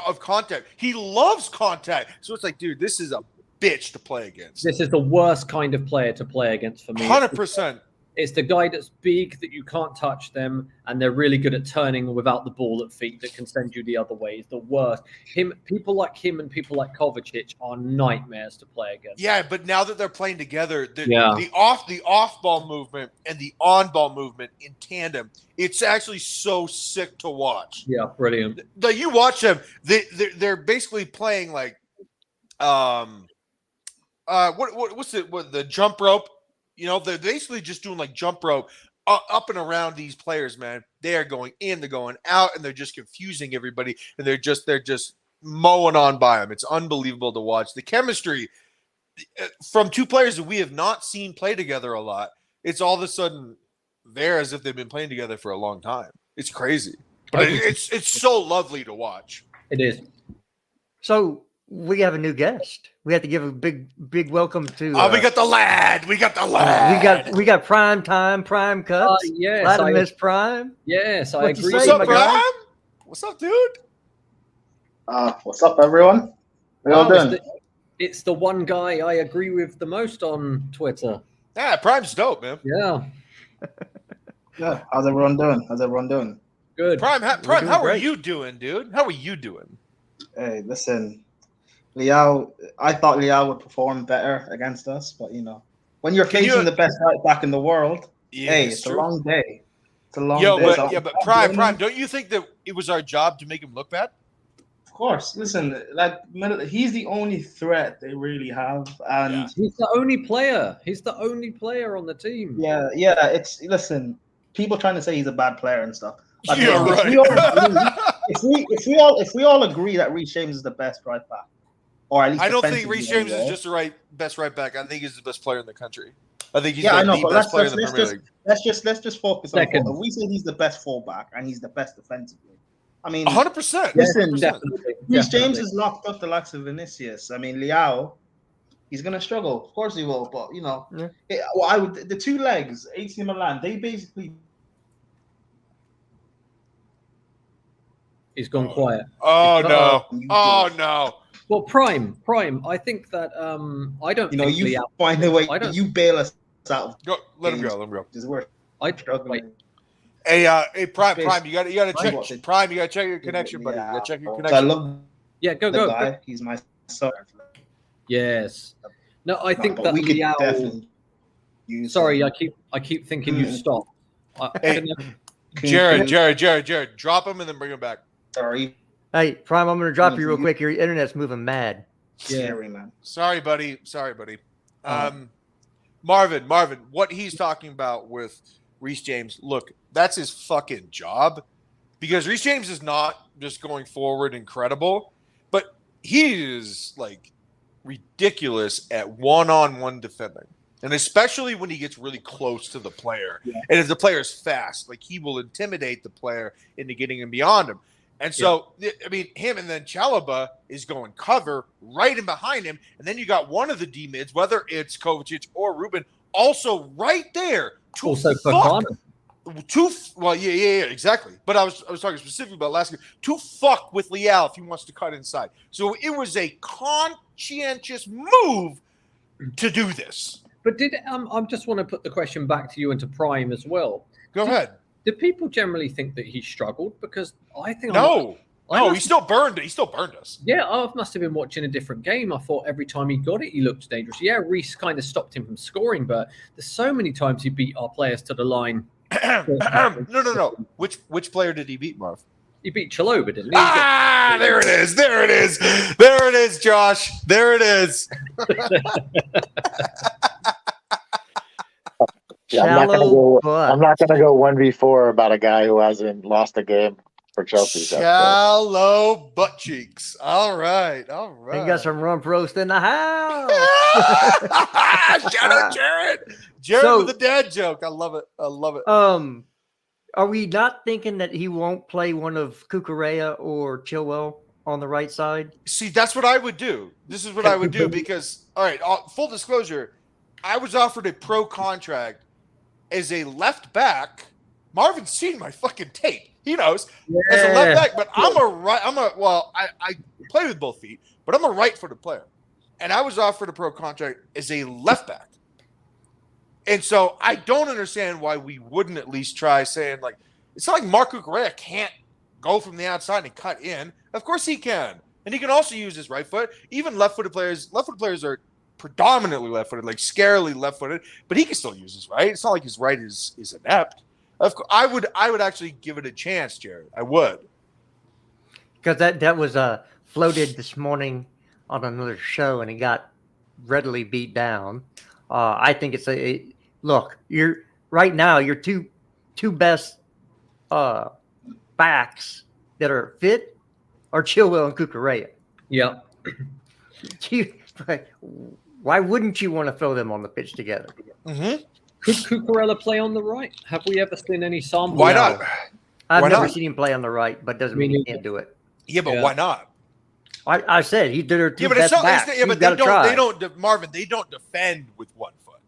of contact, he loves contact. So it's like, dude, this is a bitch to play against. This is the worst kind of player to play against for me. 100%. It's the guy that's big, that you can't touch them, and they're really good at turning without the ball at feet that can send you the other way. It's the worst. People like him and people like Kovacic are nightmares to play against. Yeah, but now that they're playing together, the off ball movement and the on ball movement in tandem, it's actually so sick to watch. Yeah, brilliant. Like, you watch them, they're basically playing like what's the jump rope. You know, they're basically just doing like jump rope up and around these players, man. They are going in, they're going out, and they're just confusing everybody, and they're just mowing on by them. It's unbelievable to watch. The chemistry from two players that we have not seen play together a lot, it's all of a sudden there as if they've been playing together for a long time. It's crazy. But it's so lovely to watch. It is. So we have a new guest. We have to give a big welcome to. We got the lad. We got the lad. We got Prime Time, Prime Cups. Yes, Latimus Prime. Yes, I What you agree. What's say, up, my Prime? guy? What's up, dude? What's up, everyone? How y'all doing? It's the one guy I agree with the most on Twitter. Yeah, Prime's dope, man. Yeah, Yeah. How's everyone doing? good. Prime, how doing are great. you doing, dude? How are you doing? Hey, listen, Liao. I thought Liao would perform better against us, but when you're facing the best right back in the world, it's a long day. It's a long day. But Prime, don't you think that it was our job to make him look bad? Of course. Listen, he's the only threat they really have, and He's the only player. He's the only player on the team. yeah. Listen, people trying to say he's a bad player and stuff. Like, Yeah, if right. we all agree, if we all agree that Reece James is the best right back, or at least I don't think defensively Reece James is anyway. just the best right back. I think he's the best player in the country. I think he's I know, the but best player in the Premier League. let's just focus on Second. fullback. We say he's the best fullback and he's the best defensively. I mean, 100%. listen, 100%. Definitely. Reece James is locked up the likes of Vinicius. I mean, Liao, he's gonna struggle. Of course he will, but the two legs, AC Milan, they basically. He's gone quiet. Oh no! You Oh do. no! Well, Prime. I think that I don't. think You Liao- find a way. I don't- You bail us out. Go, let him go. Because we're I struggling. wait. Hey, Prime, you got to Watch check. it. Prime, you got to check your connection, buddy. You got to check your So I connection. love Yeah, the go. guy. He's my son. Yes. No, I think But that we could Liao. definitely use Sorry, him. I keep thinking you stop. I Hey. don't know. Jared, drop him and then bring him back. Sorry, Hey, Prime, I'm going to drop you real quick. Your internet's moving mad. scary man. Sorry, buddy. Marvin, what he's talking about with Reece James, look, that's his fucking job, because Reece James is not just going forward incredible, but he is like ridiculous at one-on-one defending. And especially when he gets really close to the player. Yeah. And if the player is fast, like, he will intimidate the player into getting him beyond him. And so, I mean, him and then Chalobah is going cover right in behind him. And then you got one of the D-mids, whether it's Kovacic or Ruben, also right there. Also, Fofana. Exactly. But I was talking specifically about last year. To fuck with Leal if he wants to cut inside. So it was a conscientious move to do this. But did I just want to put the question back to you and to Prime as well. Go ahead. Did people generally think that he struggled? Because I think No, he still burned it. He still burned us. Yeah, I must have been watching a different game. I thought every time he got it, he looked dangerous. Yeah, Reece kind of stopped him from scoring, but there's so many times he beat our players to the line. No. Which player did he beat, Marv? He beat Chalobah, didn't he? There it is. There it is, Josh. There it is. Yeah, I'm not Shallow butt. gonna go 1v4 about a guy who hasn't lost a game. for Chelsea. Shallow butt cheeks. All right. They got some rump roast in the house. Shout out Jared. Jared with the dad joke. I love it. Are we not thinking that he won't play one of Cucurella or Chilwell on the right side? See, that's what I would do. This is what I would do because, all right, full disclosure, I was offered a pro contract as a left back. Marvin's seen my fucking tape. He knows as a left back, but I play with both feet, but I'm a right-footed player. And I was offered a pro contract as a left back. And so I don't understand why we wouldn't at least try saying, like, it's not like Marc Cucurella can't go from the outside and cut in. Of course he can. And he can also use his right foot. Even left-footed players are predominantly left-footed, like scarily left-footed, but he can still use his right. It's not like his right is inept. Of course, I would actually give it a chance, Jared. I would. Because that was floated this morning on another show, and it got readily beat down. I think it's look. You're right now. Your two best backs that are fit are Chilwell and Cucurella. Yeah. Why wouldn't you want to throw them on the pitch together? Mm-hmm. Could Cucurella play on the right? Have we ever seen any samples? Why not? I've never seen him play on the right, but doesn't mean he can't do it. Yeah, but why not? I said he did her two but best backs. But they don't, Marvin. They don't defend with one foot.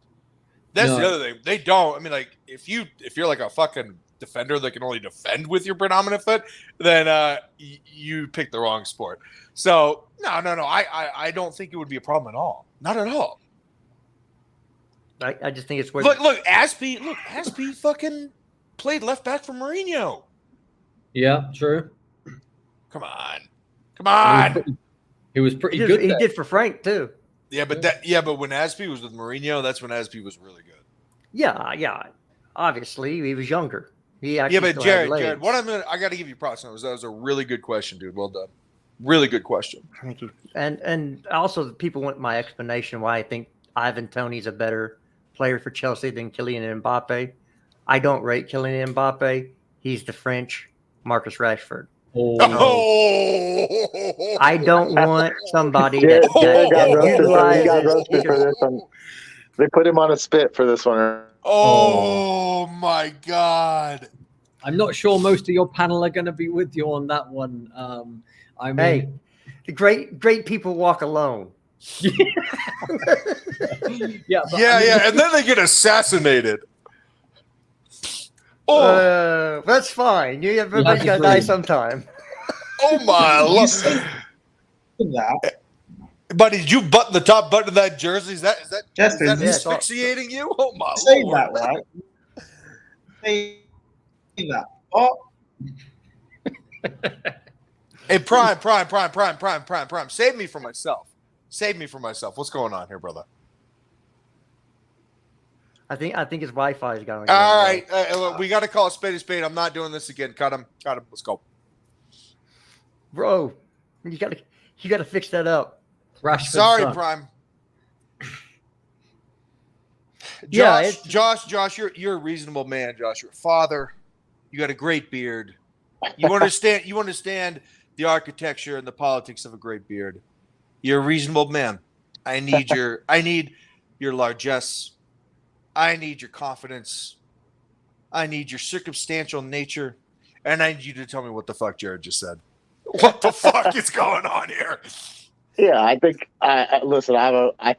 That's the other thing. They don't. I mean, like if you're like a fucking defender that can only defend with your predominant foot, then you picked the wrong sport. So no. I don't think it would be a problem at all. Not at all. I just think it's weird. Look, Aspie fucking played left back for Mourinho. Yeah, true. Come on. He was pretty good. He did for Frank too. Yeah, but when Aspie was with Mourinho, that's when Aspie was really good. Yeah. Obviously, he was younger. He actually but Jared, I got to give you props. That was a really good question, dude. Well done. Really good question. Thank you. And also, people want my explanation why I think Ivan Toney's a better player for Chelsea than Kylian Mbappe. I don't rate Kylian Mbappe. He's the French Marcus Rashford. I don't want somebody that got roasted for this one. They put him on a spit for this one. Oh my God! I'm not sure most of your panel are going to be with you on that one. Hey, the great people walk alone. Yeah, and then they get assassinated. That's fine. Everybody's got to die sometime. Oh my Lord! Buddy, did you button the top button of that jersey? Is that asphyxiating you? Oh my Say Lord! That right? Say that. Oh. Hey, Prime. Save me from myself. What's going on here, brother? I think his Wi-Fi is going. All right, we got to call a spade a spade. I'm not doing this again. Cut him. Let's go, bro. You gotta fix that up. Sorry, Prime. Josh, you're a reasonable man. Josh, you're a father. You got a great beard. You understand the architecture and the politics of a great beard. You're a reasonable man. I need your largesse. I need your confidence. I need your circumstantial nature. And I need you to tell me what the fuck Jared just said. What the fuck is going on here? Yeah, I think I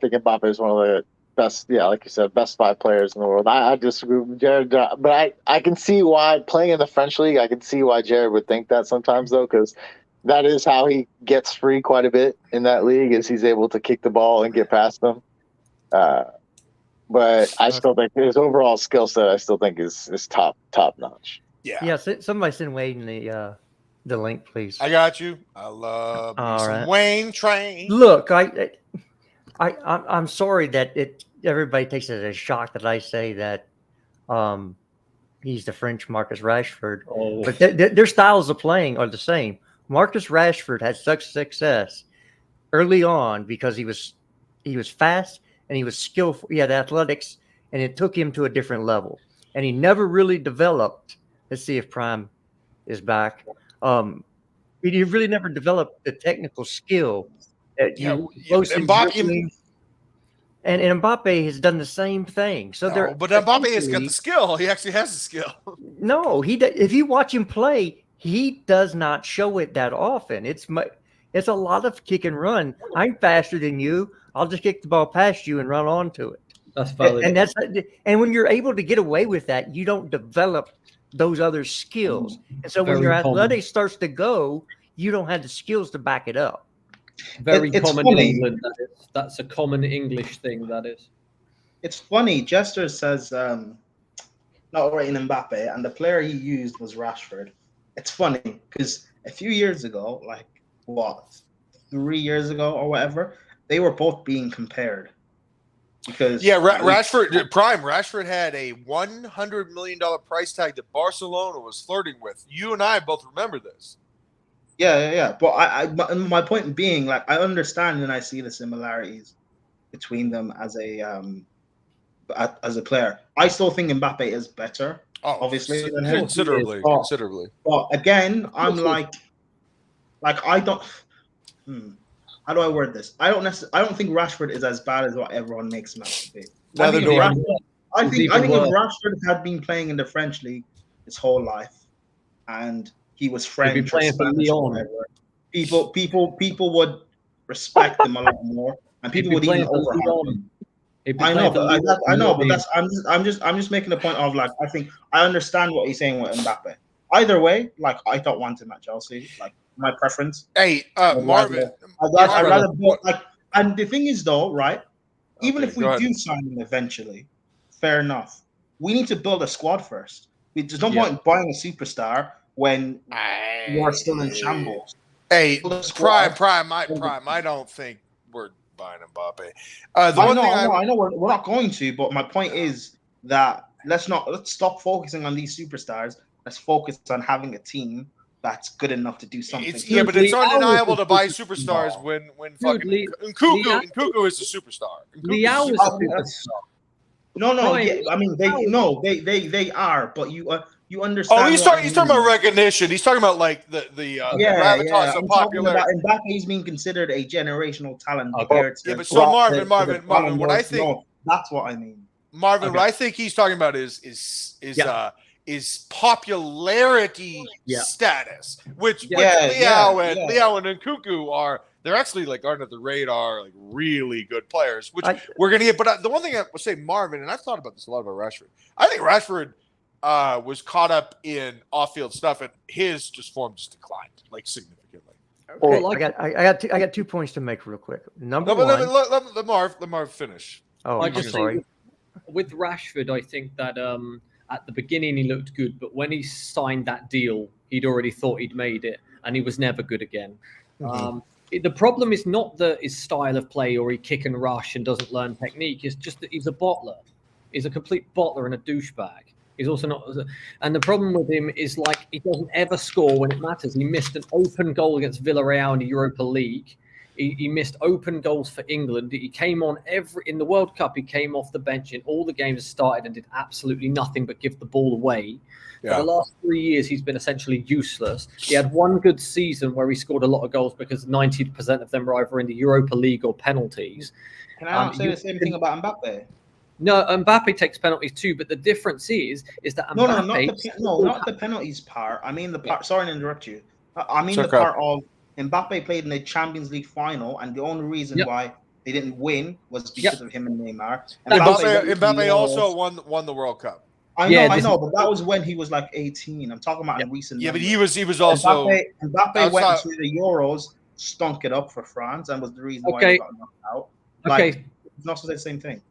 think Mbappe is one of the best, like you said, best 5 players in the world. I disagree with Jared, but I can see why, playing in the French league, I can see why Jared would think that sometimes, though, because that is how he gets free quite a bit in that league, is he's able to kick the ball and get past them. But I still think his overall skill set, is top notch. Yeah. Somebody send Wade in the link, please. I got you. I love some Wayne Train. Look, I'm sorry that everybody takes it as a shock that I say that he's the French Marcus Rashford. But their styles of playing are the same. Marcus Rashford had such success early on because he was fast and he was skillful. He had athletics, and it took him to a different level. And he never really developed. Let's see if Prime is back. You really never developed the technical skill that Mbappe. And Mbappe has done the same thing. So but Mbappe has got the skill. He actually has the skill. No, if you watch him play, he does not show it that often. It's a lot of kick and run. I'm faster than you. I'll just kick the ball past you and run onto it. That's valid. And when you're able to get away with that, you don't develop those other skills. And so when your athletic starts to go, you don't have the skills to back it up. Very common in England. That's a common English thing. That is. It's funny. Jesters says not rating Mbappe, and the player he used was Rashford. It's funny because a few years ago, like 3 years ago or whatever, they were both being compared. Because Rashford had a $100 million price tag that Barcelona was flirting with. You and I both remember this. Yeah. But my point being, like, I understand and I see the similarities between them as a player. I still think Mbappe is better, obviously, than him. Considerably. But again, I'm like I don't. How do I word this? I don't think Rashford is as bad as what everyone makes him out to be. I think if Rashford had been playing in the French league his whole life, and he was French or Spanish or whatever, people would respect him a lot more, and people would even overhype him. I know, but I'm just making a point of, like, I think I understand what he's saying with Mbappe. Either way, like, I don't want him at Chelsea. Like, my preference. Hey, Marvin. I'd rather build, like, and the thing is, though, right? Even if we do sign him eventually, fair enough. We need to build a squad first. There's no point buying a superstar when you're still in shambles. Hey, Prime. I don't think we're buying Mbappe. I know we're not going to, but my point is that let's stop focusing on these superstars. Let's focus on having a team that's good enough to do something. But it's undeniable to buy superstars when fucking Nkunku is a superstar. Leao is a superstar. No. I mean, they are, but you understand. Oh, he's talking about recognition. He's talking about, like, the gravitas of popularity. Mbappe's being considered a generational talent compared to. Yeah, but so Marvin, what I think. No, that's what I mean. Marvin, what I think he's talking about is popularity status, which Leao and Nkunku are. They're actually, like, under the radar, like, really good players, which we're gonna get. But the one thing I would say, Marvin, and I've thought about this a lot about Rashford. I think Rashford was caught up in off-field stuff, and his form just declined, like, significantly. Okay, I got 2 points to make real quick. Number one, let Marv finish. Oh, I'm sorry. With Rashford, I think that at the beginning he looked good, but when he signed that deal, he'd already thought he'd made it, and he was never good again. Mm-hmm. The problem is not his style of play, or he kick and rush and doesn't learn technique. It's just that he's a bottler. He's a complete bottler and a douchebag. He's also not, and the problem with him is, like, he doesn't ever score when it matters. He missed an open goal against Villarreal in the Europa League. He missed open goals for England. He came on in the World Cup. He came off the bench in all the games started and did absolutely nothing but give the ball away. For the last 3 years, he's been essentially useless. He had one good season where he scored a lot of goals because 90% of them were either in the Europa League or penalties. Can I not say the same thing about Mbappe? No, Mbappe takes penalties too, but the difference is that Mbappe... not the penalties part. I mean the part... Sorry to interrupt you. I mean the part of Mbappe played in the Champions League final, and the only reason why they didn't win was because of him and Neymar. And Mbappe also won the World Cup. I know, but that was when he was like 18. I'm talking about in recent. Yeah, but he was also. Mbappe went to the Euros, stunk it up for France, and was the reason why he got knocked out. It's not the same thing.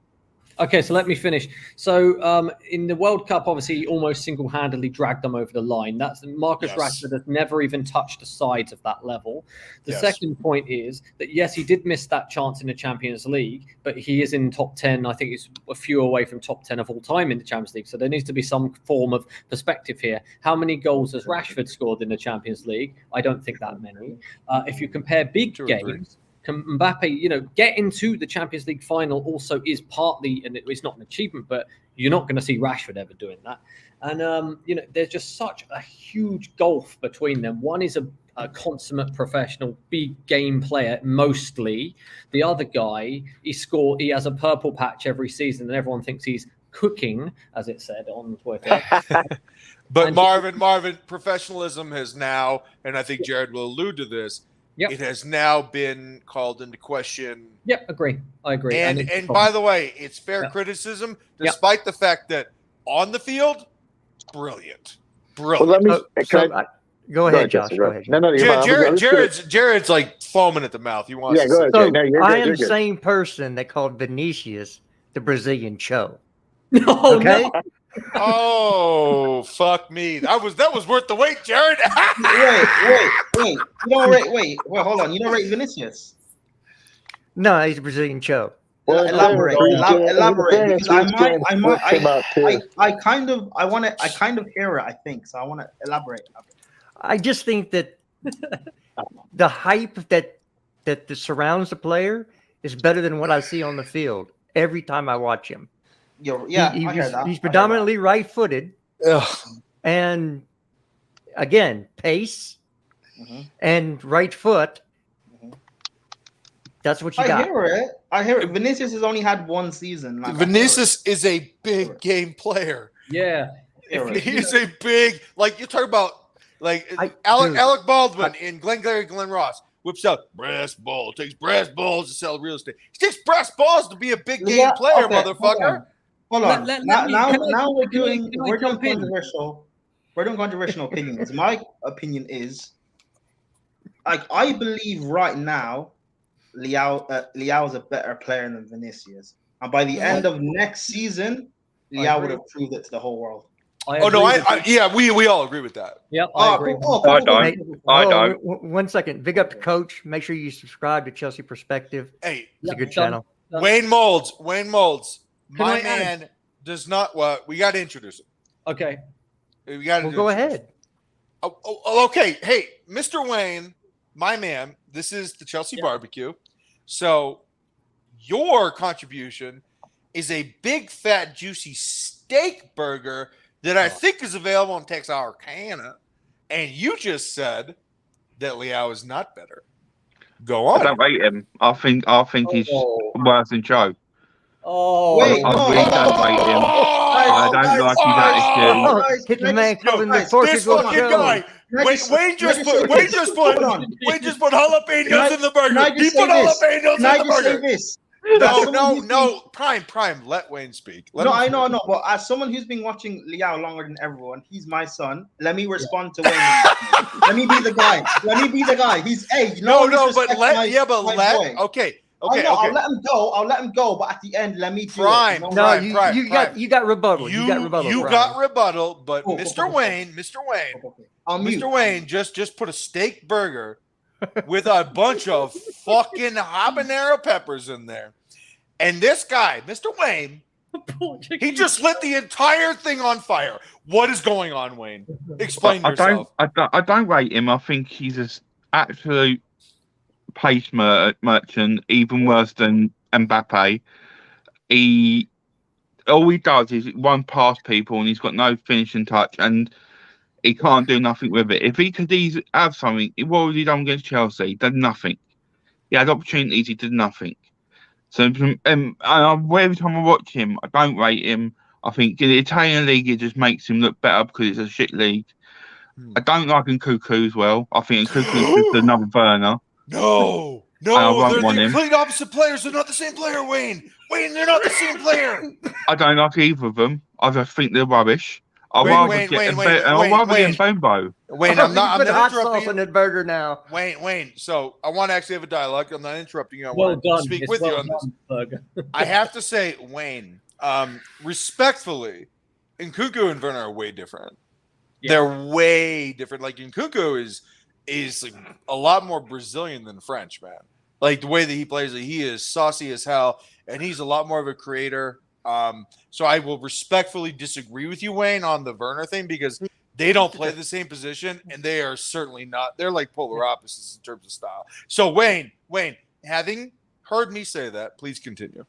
Okay, so let me finish. So in the World Cup, obviously, he almost single-handedly dragged them over the line. That's Marcus Rashford has never even touched the sides of that level. The second point is that, yes, he did miss that chance in the Champions League, but he is in top 10. I think he's a few away from top 10 of all time in the Champions League. So there needs to be some form of perspective here. How many goals has Rashford scored in the Champions League? I don't think that many. If you compare big games, Mbappe, getting to the Champions League final also is partly, and it's not an achievement, but You're not going to see Rashford ever doing that. And, there's just such a huge gulf between them. One is a consummate professional, big game player, mostly. The other guy, he has a purple patch every season, and everyone thinks he's cooking, as it said on Twitter. But Marvin, professionalism has now, and I think Jared will allude to this, it has now been called into question. Yep, I agree. And by the way, it's fair criticism, despite the fact that on the field, brilliant. Well, let me go ahead, Josh. Go ahead. No, Jared's like foaming at the mouth. He wants. Yeah, go ahead. So no, you're I good, am the same person that called Vinicius the Brazilian Cho. No, okay. No. Oh, fuck me! That was worth the wait, Jared. wait. Wait. Hold on. You don't rate Vinicius? No, he's a Brazilian Cho. Well, elaborate. Because I kind of hear it. I think so. I want to elaborate. I just think that the hype that surrounds the player is better than what I see on the field every time I watch him. He's predominantly right-footed, and again, pace and right foot. That's what you got. I hear it. Vinicius has only had one season. Vinicius is a big game player. Yeah. He's a big, like you talk about, like Alec Baldwin in Glengarry Glen Ross whips out brass ball, takes brass balls to sell real estate. He takes brass balls to be a big game player, motherfucker. Hold on. Now we're doing controversial. We're doing controversial opinions. My opinion is, like, I believe right now, Leao is a better player than Vinicius, and by the end of next season, Leao would have proved it to the whole world. We all agree with that. Yep, I agree. I don't. One second. Big up to Coach. Make sure you subscribe to Chelsea Perspective. Hey, it's a good channel. Wayne Molds. My man does not. Well, we got to introduce him. Okay. We got to. Go ahead. Okay. Hey, Mr. Wayne, my man. This is the Chelsea Barbecue. So, your contribution is a big, fat, juicy steak burger that I think is available in Texarkana, and you just said that Leao is not better. Go on. I don't rate him. I think he's worse than Joe. Oh, wait! I really don't rate him. I don't like his attitude. Hit the man calling the This Portugal fucking Joe. guy. Wayne just put jalapenos in the burger. He put jalapenos in the burger. No. Prime. Let Wayne speak. I know. But as someone who's been watching Leao longer than everyone, he's my son. Let me respond to Wayne. Let me be the guy. He's Okay. I'll let him go. But at the end, let me do Prime. it. You got rebuttal. You Prime. got rebuttal. But Mr. Wayne just put a steak burger with a bunch of fucking habanero peppers in there. And this guy, Mr. Wayne, he just lit the entire thing on fire. What is going on, Wayne? Explain yourself. I don't rate him. I think he's an absolute pace merchant, even worse than Mbappe. All he does is run past people, and he's got no finishing touch, and he can't do nothing with it. If he could have something, what would he done against Chelsea? He did nothing. He had opportunities, he did nothing. So every time I watch him, I don't rate him. I think in the Italian league, it just makes him look better because it's a shit league. I don't like Nkunku as well. I think Nkunku is just another burner. No, they're the complete opposite players. They're not the same player, Wayne. They're not the same player. I don't like either of them. I just think they're rubbish. I'd rather get Bombo. Wayne, I'm not hot sauce interrupting on that burger now. Wayne, so I want to actually have a dialogue. I'm not interrupting you. I well want done. to speak with you on this. Burger. I have to say, Wayne, respectfully, Nkunku and Werner are way different. Yeah. They're way different. Like Nkunku is like a lot more Brazilian than French, man. Like the way that he plays, he is saucy as hell, and he's a lot more of a creator. So I will respectfully disagree with you, Wayne, on the Werner thing because they don't play the same position, and they are certainly not. They're like polar opposites in terms of style. So Wayne, having heard me say that, please continue.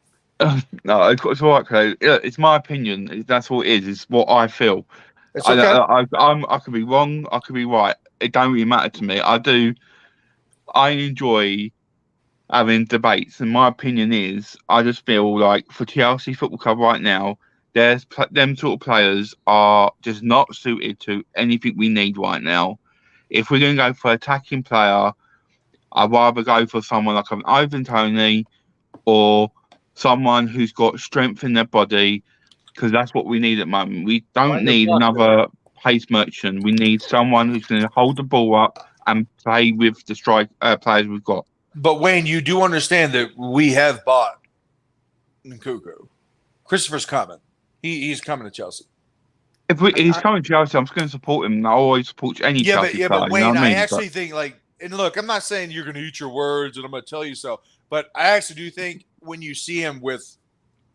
No, it's all right, Clay. It's my opinion. That's what it is. It's what I feel. It's okay. I could be wrong. I could be right. It don't really matter to me. I enjoy having debates, and my opinion is, I just feel like for Chelsea Football Club right now, them sort of players are just not suited to anything we need right now. If we're going to go for an attacking player, I'd rather go for someone like an Ivan Toney or someone who's got strength in their body, because that's what we need at the moment. We don't need another pace merchant. We need someone who's going to hold the ball up and play with the players we've got. But Wayne, you do understand that we have bought Nkunku. Christopher's coming. He's coming to Chelsea. If he's coming to Chelsea, I'm just going to support him. I always support any Chelsea player. But Wayne, you know what I mean? actually think and look, I'm not saying you're going to eat your words and I'm going to tell you so, but I actually do think when you see him with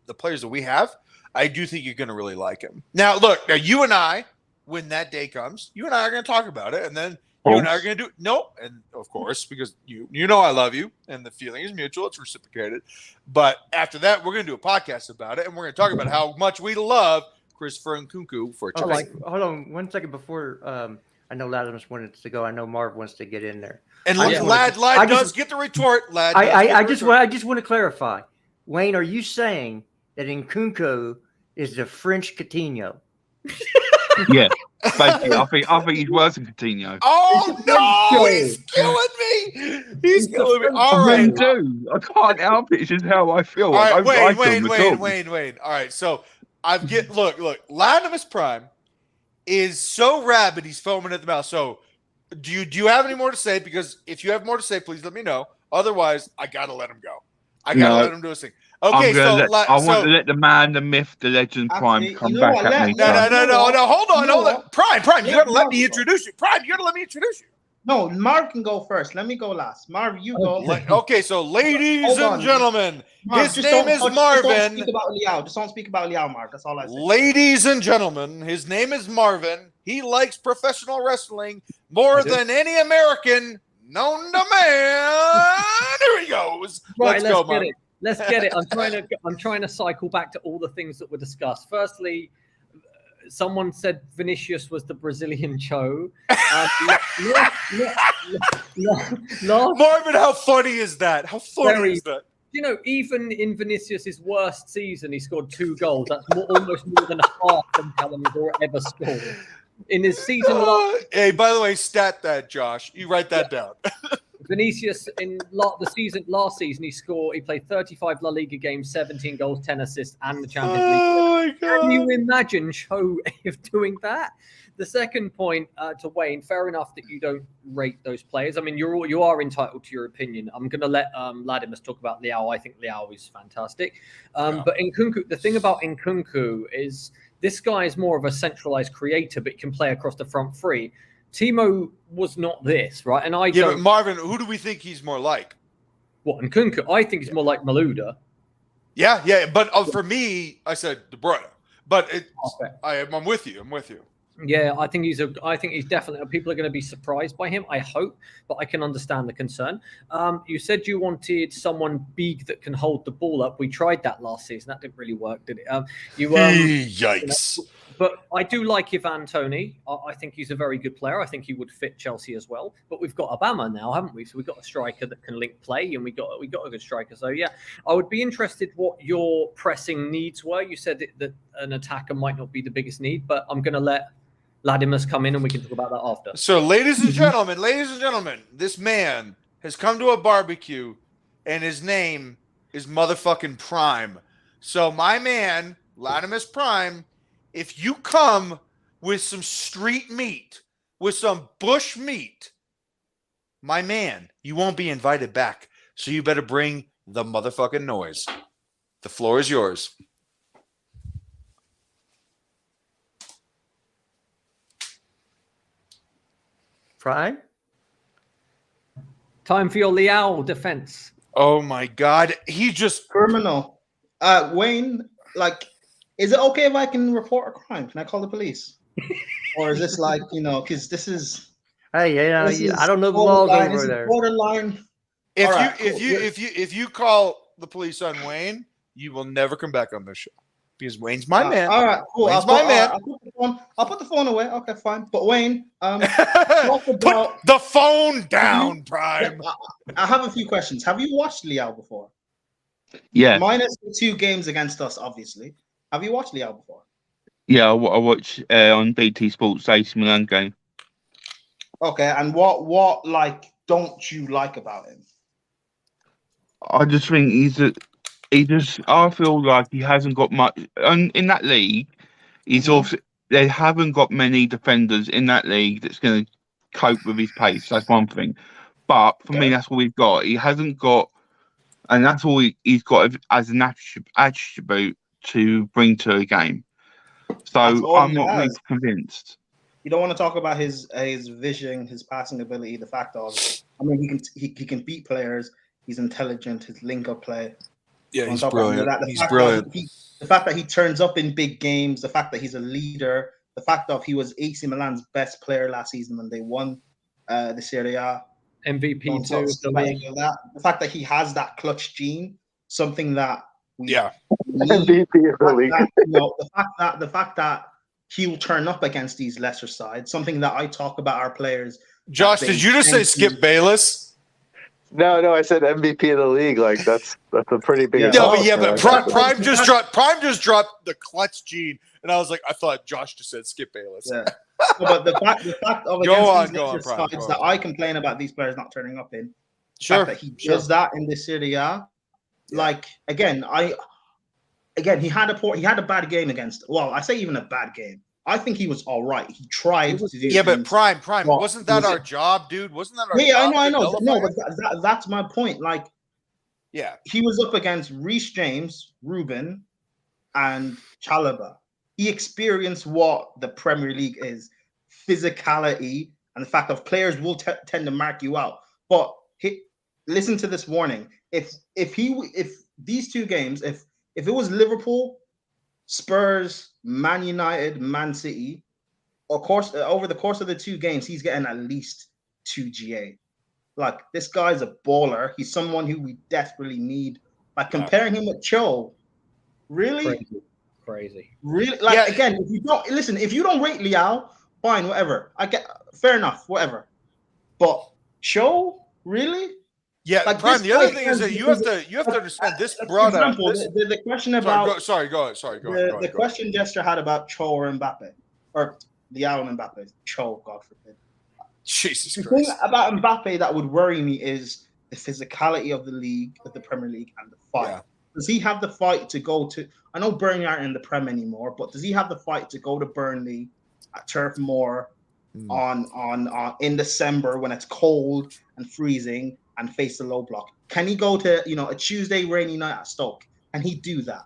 the players that we have, I do think you're going to really like him. Now, look, you and I, when that day comes, you and I are going to talk about it, and then you and I are going to do and of course, because you know I love you, and the feeling is mutual, it's reciprocated. But after that, we're going to do a podcast about it, and we're going to talk about how much we love Christopher Nkunku for Chelsea. Hold on 1 second before. I know Ladimus wanted to go. I know Marv wants to get in there. And Lad does get the retort. Lad, I just want to clarify. Wayne, are you saying that Nkunku is the French Coutinho? Yeah, basically, I think he's worse than Coutinho. Oh no, he's killing me! He's killing me. All right, I can't help it. It's just how I feel. All right, Wayne. All right, so look. Ladimus Prime is so rabid he's foaming at the mouth. So, do you have any more to say? Because if you have more to say, please let me know. Otherwise, I gotta let him go. I gotta let him do his thing. Okay, I want to let the man, the myth, the legend, Prime come back at me. No. Hold on. Prime, you gotta let me introduce you. Prime, you gotta let me introduce you. No, Marv can go first. Let me go last. Marv, you go. Okay, so ladies and gentlemen, Marv, his name is Marvin. Just don't speak about Liao, Marv. That's all I say. Ladies and gentlemen, his name is Marvin. He likes professional wrestling more than any American known to man. Here he goes. Right, let's get it. I'm trying to cycle back to all the things that were discussed. Firstly, someone said Vinicius was the Brazilian Cho. Marvin, how funny is that? How funny is that? You know, even in Vinicius's worst season, he scored 2 goals. That's almost more than half of Callum ever scored. In his season hey, by the way, stat that, Josh. You write that down. Vinicius in last season he played 35 La Liga games, 17 goals, 10 assists, and the Champions League. Oh my God. Can you imagine Cho doing that? The second point to Wayne, fair enough that you don't rate those players. I mean, you are entitled to your opinion. I'm going to let Ladimus talk about Liao. I think Liao is fantastic. But Nkunku, the thing about Nkunku is this guy is more of a centralized creator, but can play across the front three. Timo was not this, right? And but Marvin, who do we think he's more like? What, Nkunku? I think he's more like Malouda. Yeah. But for me, I said De Bruyne. But I'm with you. Yeah, I think he's definitely. People are going to be surprised by him, I hope, but I can understand the concern. You said you wanted someone big that can hold the ball up. We tried that last season. That didn't really work, did it? Yikes. You know, but I do like Ivan Toney. I think he's a very good player. I think he would fit Chelsea as well. But we've got Obama now, haven't we? So we've got a striker that can link play, and we got a good striker. So yeah, I would be interested what your pressing needs were. You said that an attacker might not be the biggest need, but I'm going to let Ladimus come in and we can talk about that after. So, ladies and gentlemen, this man has come to a barbecue and his name is motherfucking Prime. So, my man, Ladimus Prime, if you come with some street meat, with some bush meat, my man, you won't be invited back. So, you better bring the motherfucking noise. The floor is yours. Prime? Time for your Liao defense. Oh my God. He just criminal. Wayne, is it okay if I can report a crime? Can I call the police? Or is this because this is hey, I don't know the laws over there. Borderline. If you call the police on Wayne, you will never come back on this show because Wayne's my man. All right, cool. Wayne's my man. I'll put the phone away. Okay, fine. But Wayne, put the phone down, Prime. I have a few questions. Have you watched Liao before? Yeah. Minus the 2 games against us, obviously. Have you watched Liao before? Yeah, I watch on BT Sports AC Milan game. Okay, and what like don't you like about him? I just think I feel like he hasn't got much in that league. He's also they haven't got many defenders in that league that's going to cope with his pace. That's one thing. But for me, that's all we've got. He hasn't got, and that's all he's got as an attribute to bring to a game. So I'm not really convinced. You don't want to talk about his vision, his passing ability, the fact of, I mean, he can beat players. He's intelligent. His link-up play. Yeah, he's brilliant. He's brilliant. The fact that he turns up in big games, the fact that he's a leader, the fact that he was AC Milan's best player last season when they won the Serie A. MVP too. The fact that he has that clutch gene, something that MVP of the league. The fact that he'll turn up against these lesser sides, something that I talk about our players. Josh, did you just say Skip Bayless? No, I said MVP of the league. Like that's a pretty big. But Prime just dropped the clutch gene, and I was like, I thought Josh just said Skip Bayless. Yeah. But the fact of sides that I complain about these players not turning up in, sure, that he does that in this Serie A. Like again, he had a bad game against. Well, I say even a bad game. I think he was all right. He tried to do. Yeah, but Prime, wasn't that our job, dude? Wasn't that our job? Yeah, I know. No, but that's my point. Like, yeah, he was up against Reece James, Ruben, and Chalobah. He experienced what the Premier League is: physicality and the fact of players will tend to mark you out. But listen to this warning: if these 2 games, if it was Liverpool, Spurs, Man United, Man City, over the course of the 2 games, he's getting at least 2 GA. Like, this guy's a baller. He's someone who we desperately need. Like, comparing him with Cho, really? Crazy. Really? Like, again, if you don't rate Liao, fine, whatever. Fair enough, whatever. But Cho, really? Yeah, like Prime. The other thing is that you have to understand this brought up. The question about go ahead. The question Jester had about Cho or Mbappe, or Liao and Mbappe. Cho, God forbid. Jesus Christ. The thing about Mbappe that would worry me is the physicality of the league, of the Premier League, and the fight. Yeah. Does he have the fight to go to? I know Burnley aren't in the Prem anymore, but does he have the fight to go to Burnley at Turf Moor on in December when it's cold and freezing and face the low block? Can he go to a Tuesday rainy night at Stoke? Can he do that?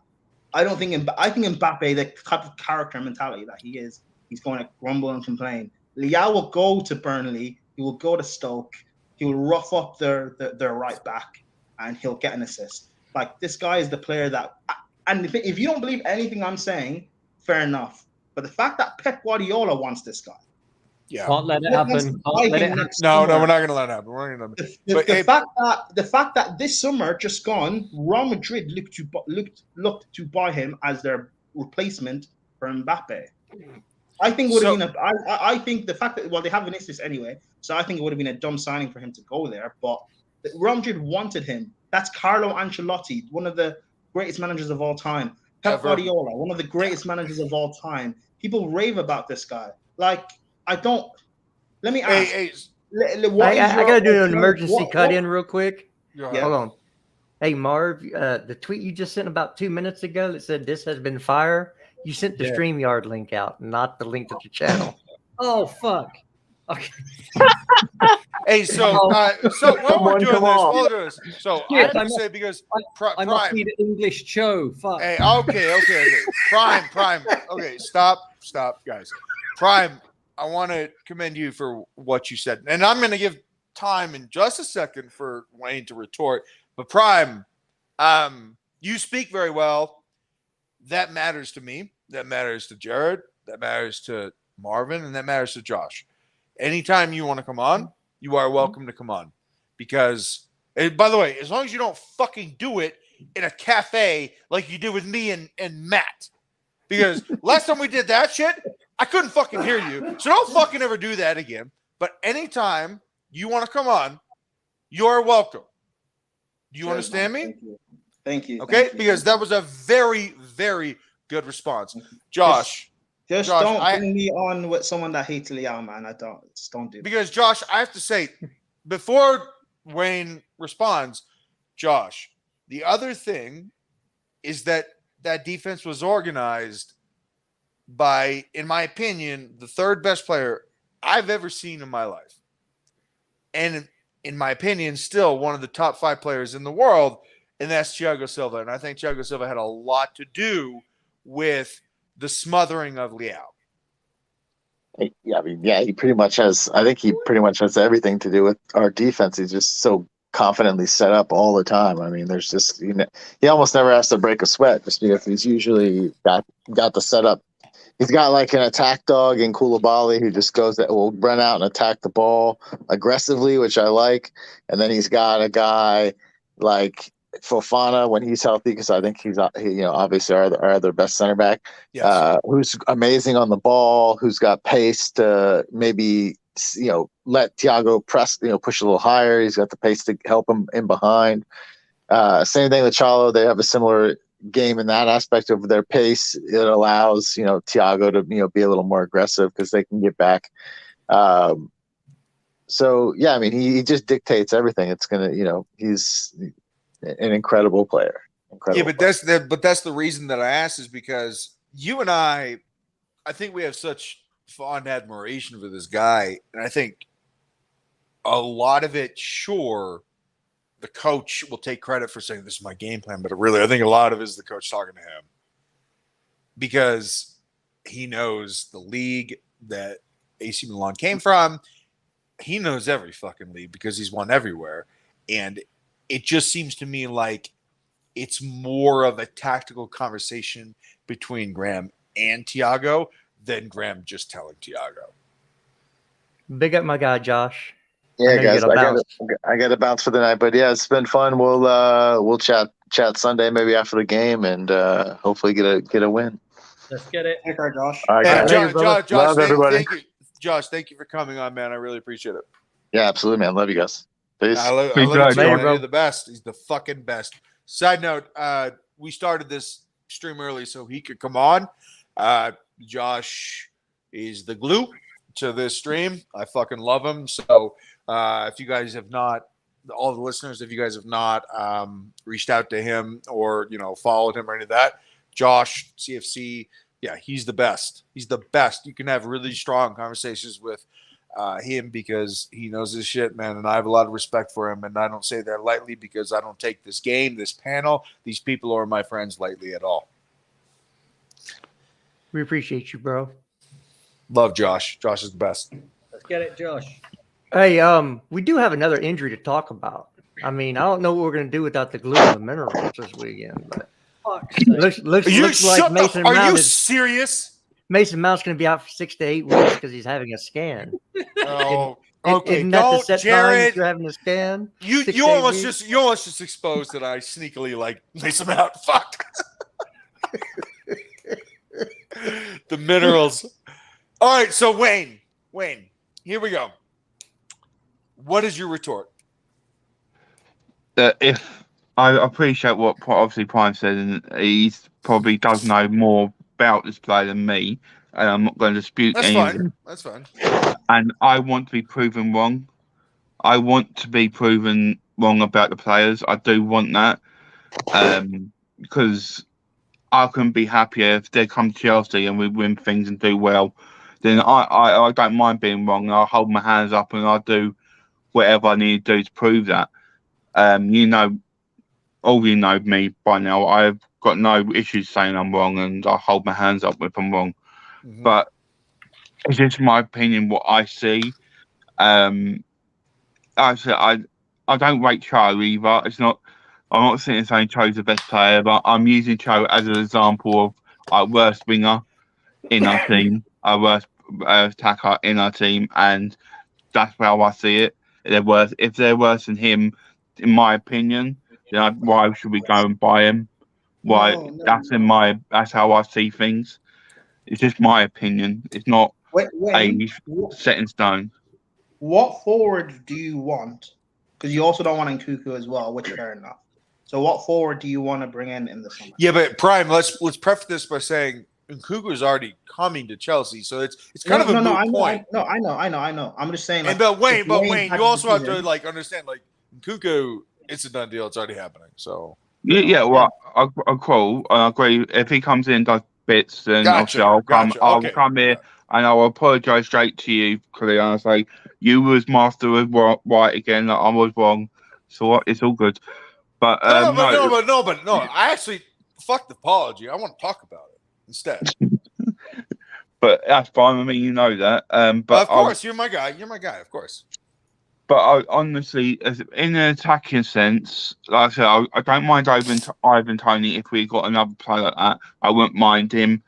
I think Mbappe, the type of character and mentality that he is, he's going to grumble and complain. Liao will go to Burnley. He will go to Stoke. He will rough up their right back, and he'll get an assist. Like, this guy is the player that. And if you don't believe anything I'm saying, fair enough. But the fact that Pep Guardiola wants this guy, can't let it happen. No, we're not going to let it happen. We're going to. The fact that this summer just gone, Real Madrid looked to buy him as their replacement for Mbappe. I think would have been I think the fact that they have Vinicius anyway, so I think it would have been a dumb signing for him to go there. But Real Madrid wanted him. That's Carlo Ancelotti, one of the greatest managers of all time. Pep Guardiola, one of the greatest managers of all time. People rave about this guy. Like, I don't. Let me ask. I gotta do an emergency cut in real quick. Yeah. Hold on. Hey Marv, the tweet you just sent about 2 minutes ago that said this has been fire. You sent the StreamYard link out, not the link to the channel. Oh fuck. Okay. Hey, so while we're doing this, so I have to say, because I must be the English Cho. Fuck. Hey, okay. Prime. Okay, stop, guys. Prime, I want to commend you for what you said, and I'm going to give time in just a second for Wayne to retort. But Prime, you speak very well. That matters to me. That matters to Jared. That matters to Marvin, and that matters to Josh. Anytime you want to come on, you are welcome to come on. Because, and by the way, as long as you don't fucking do it in a cafe like you did with me and Matt. Because last time we did that shit, I couldn't fucking hear you. So don't fucking ever do that again. But anytime you want to come on, you're welcome. Do you understand me? Thank you. Okay? Because that was a very, very good response. Josh. Just don't bring me on with someone that hates Liao, man. Just don't do that. Because, Josh, I have to say, before Wayne responds, Josh, the other thing is that defense was organized by, in my opinion, the third best player I've ever seen in my life. And in my opinion, still one of the top 5 players in the world, and that's Thiago Silva. And I think Thiago Silva had a lot to do with the smothering of Liao. Yeah, I mean, he pretty much has. I think he pretty much has everything to do with our defense. He's just so confidently set up all the time. I mean, there's just he almost never has to break a sweat just because he's usually got the setup. He's got like an attack dog in Koulibaly who just will run out and attack the ball aggressively, which I like. And then he's got a guy like Fofana when he's healthy, because I think he's obviously our other best center back, yes. Who's amazing on the ball, who's got pace to maybe let Thiago press, push a little higher. He's got the pace to help him in behind. Same thing with Chalo. They have a similar game in that aspect of their pace. It allows Thiago to be a little more aggressive because they can get back. So yeah, I mean he just dictates everything. It's gonna he's an incredible player. But that's the reason that I asked, is because you and I think we have such fond admiration for this guy, and I think a lot of it, sure, the coach will take credit for saying this is my game plan, but really I think a lot of it is the coach talking to him, because he knows the league that AC Milan came from. He knows every fucking league because he's won everywhere, and it just seems to me like it's more of a tactical conversation between Graham and Thiago than Graham just telling Thiago. Big up my guy, Josh. Yeah, guys, I got to bounce for the night, but yeah, it's been fun. We'll chat Sunday maybe after the game, and hopefully get a win. Let's get it. Take care, Josh. All right, Josh, everybody. Thank you. Josh, thank you for coming on, man. I really appreciate it. Yeah, absolutely, man. Love you guys. Peace. I love you too, man. You're the best. He's the fucking best. Side note, we started this stream early so he could come on. Josh is the glue to this stream. I fucking love him. So if you guys have not, all the listeners, if you guys have not reached out to him or followed him or any of that, Josh CFC, yeah, he's the best. He's the best. You can have really strong conversations with him because he knows his shit, man, and I have a lot of respect for him, and I don't say that lightly because I don't take this game, this panel, these people are my friends lightly at all. We appreciate you, bro. Love Josh. Josh is the best. Let's get it, Josh. Hey, we do have another injury to talk about. I mean, I don't know what we're going to do without the glue and the minerals this weekend, but looks like Mason Mount. Are you serious? Mason Mount's going to be out for 6 to 8 weeks because he's having a scan. Oh, okay. Isn't that the set Jared, you're having a scan? You almost just exposed that I sneakily like Mason Mount. Fuck. The minerals. All right, so Wayne, here we go. What is your retort? If I appreciate what obviously Prime said, and he probably does know more about this player than me, and I'm not going to dispute anything. That's fine. And I want to be proven wrong. I want to be proven wrong about the players. I do want that, because I can be happier if they come to Chelsea and we win things and do well. Then I don't mind being wrong. I'll hold my hands up and I'll do whatever I need to do to prove that. All you know me by now. I've got no issues saying I'm wrong, and I'll hold my hands up if I'm wrong. Mm-hmm. But it's just my opinion, what I see. I don't rate Cho either. I'm not sitting saying Cho's the best player, but I'm using Cho as an example of our worst winger in our team, our worst attacker in our team, and that's how I see it. If they're worse than him, in my opinion, Why should we go and buy him? Why? That's how I see things. It's just my opinion. It's not a set in stone. What forward do you want? Because you also don't want Nkunku as well, which fair enough. So what forward do you want to bring in the summer? Yeah, but Prime, let's preface this by saying Nkunku is already coming to Chelsea, so it's kind of a moot point. I know. I'm just saying. Like, but Wayne, you also have to understand Nkunku. It's a done deal. It's already happening. So Well, I agree. If he comes in and does bits, then I'll come here and I'll apologise straight to you, Cleo. I'll say you was master was right again. I was wrong. So it's all good. But no. I actually fuck the apology. I want to talk about it instead. But that's fine. I mean, you know that. But of course, you're my guy. You're my guy. Of course. But honestly, in an attacking sense, like I said, I don't mind Ivan Toney if we got another player like that. I wouldn't mind him.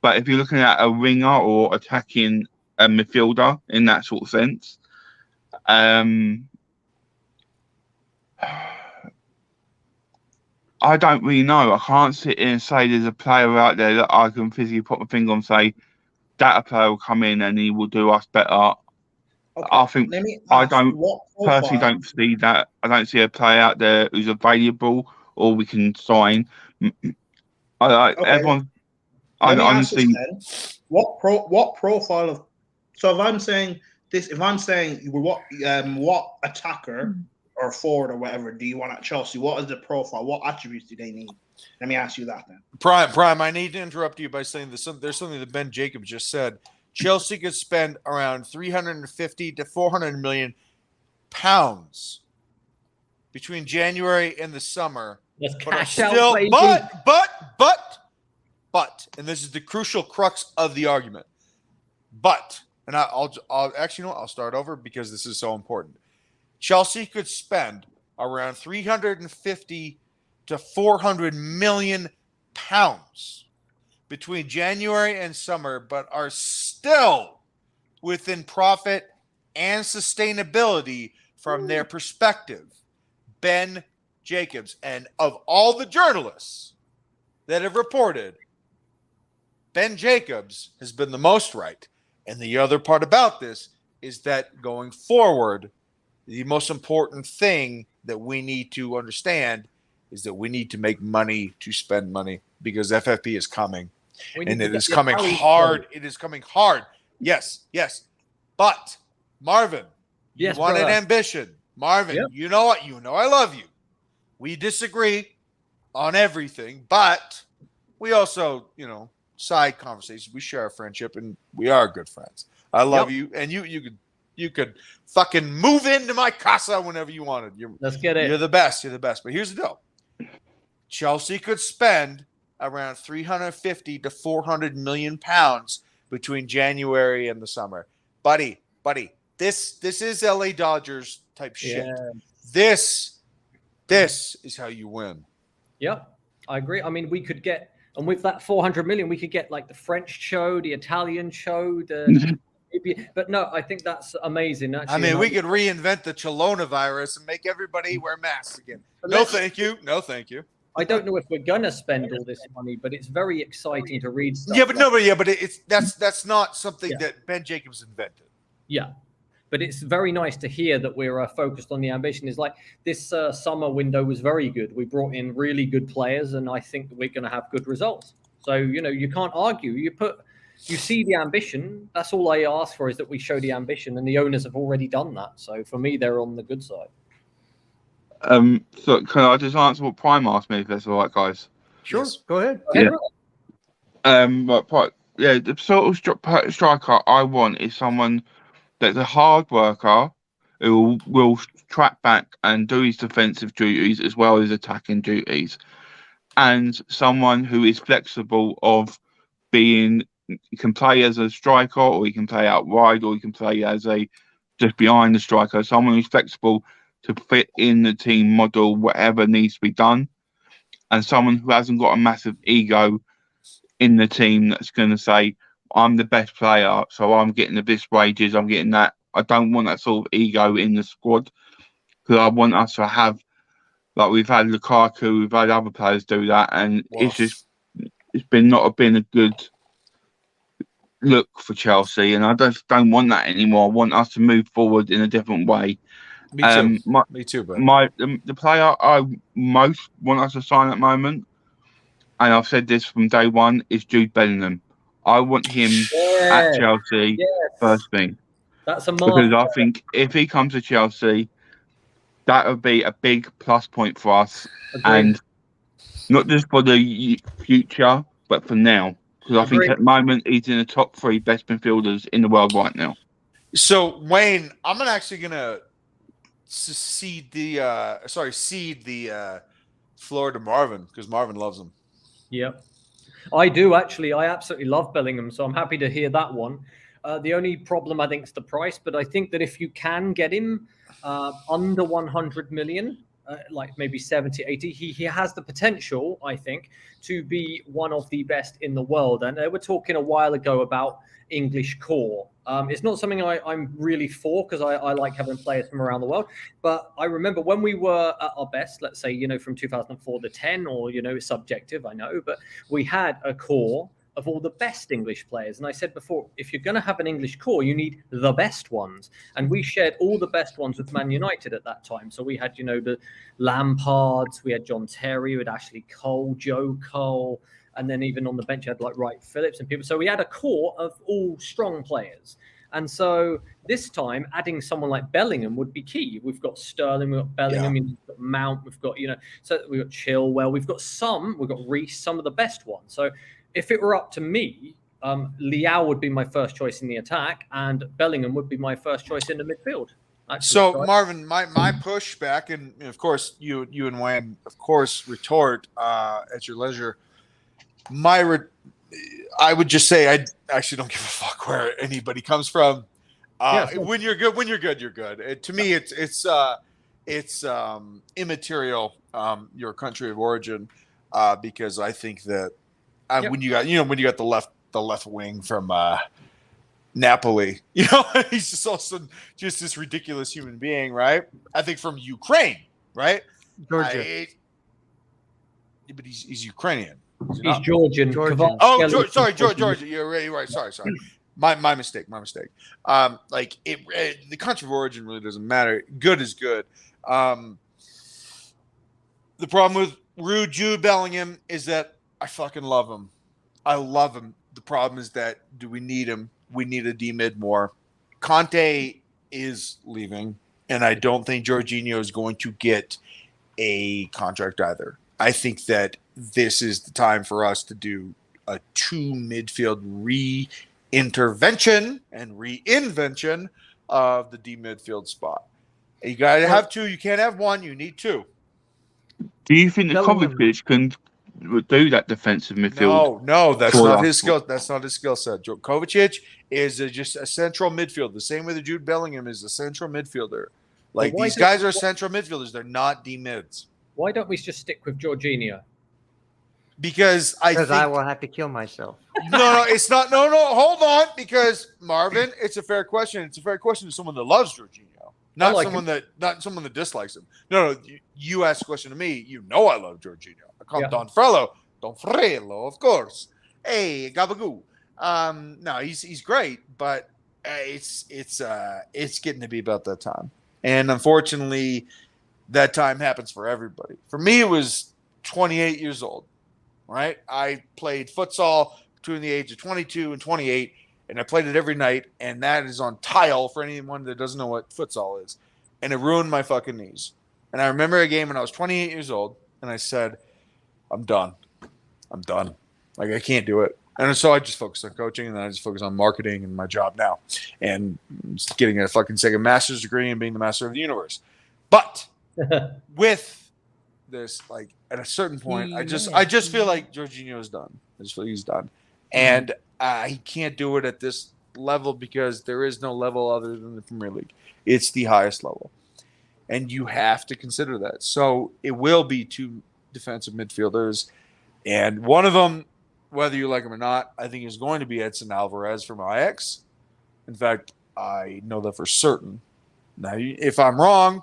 But if you're looking at a winger or attacking a midfielder in that sort of sense, I don't really know. I can't sit here and say there's a player out there that I can physically put my finger on and say that a player will come in and he will do us better. Okay. I think I personally don't see that. I don't see a player out there who's available or we can sign. Everyone. Honestly, what profile of? So if I'm saying what attacker or forward or whatever do you want at Chelsea? What is the profile? What attributes do they need? Let me ask you that then. Prime, I need to interrupt you by saying there's something that Ben Jacobs just said. Chelsea could spend around 350 to 400 million pounds between January and the summer. Let's but cash out, baby. But, and this is the crucial crux of the argument. But, and I'll actually, I'll start over because this is so important. Chelsea could spend around 350 to 400 million pounds between January and summer, but are still within profit and sustainability from their perspective. Ben Jacobs, and of all the journalists that have reported, Ben Jacobs has been the most right. And the other part about this is that going forward, the most important thing that we need to understand is that we need to make money to spend money because FFP is coming. And it is coming hard. It is coming hard. Yes. But Marvin, you want an ambition. Marvin, you know what? You know I love you. We disagree on everything, but we also, side conversations. We share our friendship and we are good friends. I love you. And you could fucking move into my casa whenever you wanted. Let's get it. You're the best. You're the best. But here's the deal. Chelsea could spend around 350 to 400 million pounds between January and the summer. Buddy, this is LA Dodgers type shit. This is how you win. Yep, I agree. I mean, we could get, and with that 400 million, we could get like the French show, the Italian show, but no, I think that's amazing. Actually, I mean, we could reinvent the Cholona virus and make everybody wear masks again. No, thank you. I don't know if we're gonna spend all this money, but it's very exciting to read stuff. That's not something that Ben Jacobs invented. Yeah, but it's very nice to hear that we're focused on the ambition. Is like this summer window was very good. We brought in really good players, and I think that we're going to have good results. So you can't argue. You see the ambition. That's all I ask for is that we show the ambition, and the owners have already done that. So for me, they're on the good side. So can I just answer what Prime asked me, if that's all right, guys? Sure, go ahead. Yeah. The sort of striker I want is someone that's a hard worker who will track back and do his defensive duties as well as attacking duties, and someone who is flexible of being. He can play as a striker, or he can play out wide, or he can play as just behind the striker. Someone who's flexible to fit in the team model, whatever needs to be done, and someone who hasn't got a massive ego in the team that's going to say, I'm the best player, so I'm getting the best wages, I'm getting that. I don't want that sort of ego in the squad, because I want us to have Like we've had Lukaku, we've had other players do that, and it's not been a good look for Chelsea. And I just don't want that anymore. I want us to move forward in a different way. Me too. Me too, bud. The player I most want us to sign at the moment, and I've said this from day one, is Jude Bellingham. I want him at Chelsea first thing. That's a because I think if he comes to Chelsea, that would be a big plus point for us. Agreed. And not just for the future, but for now. Because I think at the moment he's in the top 3 best midfielders in the world right now. So Wayne, I'm actually gonna cede the floor to Marvin because Marvin loves him. Yep, I do actually. I absolutely love Bellingham, so I'm happy to hear that one. The only problem I think is the price, but I think that if you can get him under 100 million, like maybe 70, 80, he has the potential, I think, to be one of the best in the world. And they were talking a while ago about English core. It's not something I'm really for because I like having players from around the world. But I remember when we were at our best, let's say, from 2004 to 10, or, it's subjective, I know, but we had a core of all the best English players. And I said before, if you're going to have an English core, you need the best ones. And we shared all the best ones with Man United at that time. So we had, the Lampards, we had John Terry, we had Ashley Cole, Joe Cole, and then even on the bench, you had like Wright Phillips and people. So we had a core of all strong players. And so this time, adding someone like Bellingham would be key. We've got Sterling, we've got Bellingham, we've got Mount, we've got, so we've got Chilwell, we've got Reece, some of the best ones. So if it were up to me, Leao would be my first choice in the attack, and Bellingham would be my first choice in the midfield. So, Marvin, my pushback, and of course, you and Wayne, of course, retort at your leisure. I would just say I actually don't give a fuck where anybody comes from. When you're good, you're good. To me, it's immaterial your country of origin because I think that. When you got the left wing from Napoli, he's just also just this ridiculous human being, right? I think from Ukraine, right? Georgia. But he's Ukrainian. He's Georgian. Oh, sorry, Georgia. You're right. Sorry. My mistake. The country of origin really doesn't matter. Good is good. The problem with Jude Bellingham is that I fucking love him. I love him. The problem is that do we need him? We need a D-mid more. Conte is leaving, and I don't think Jorginho is going to get a contract either. I think that this is the time for us to do a 2 midfield reintervention and reinvention of the D midfield spot. You got to have 2. You can't have 1. You need 2. Do you think the Kovacic can do that defensive midfield? No, that's not his skill. That's not his skill set. Kovacic is just a central midfielder. The same way that Jude Bellingham is a central midfielder. Like these guys are central midfielders. They're not D mids. Why don't we just stick with Jorginho? Because I will have to kill myself. No, it's not. No, hold on. Because Marvin, it's a fair question. It's a fair question to someone that loves Jorginho, not someone that dislikes him. No, you asked a question to me. I love Jorginho. I call him Don Frello, of course. Hey, Gabagoo. No, he's great, but it's getting to be about that time, and unfortunately, that time happens for everybody. For me, it was 28 years old. Right, I played futsal between the age of 22 and 28, and I played it every night. And that is on tile for anyone that doesn't know what futsal is, and it ruined my fucking knees. And I remember a game when I was 28 years old, and I said, "I'm done. Like I can't do it." And so I just focused on coaching, and then I just focused on marketing and my job now, and getting a fucking second master's degree and being the master of the universe. But with this, like at a certain point, I just feel like Jorginho is done. I just feel he's done, and he can't do it at this level because there is no level other than the Premier League. It's the highest level, and you have to consider that. So it will be 2 defensive midfielders, and one of them, whether you like him or not, I think is going to be Edson Alvarez from Ajax. In fact, I know that for certain. Now, if I'm wrong,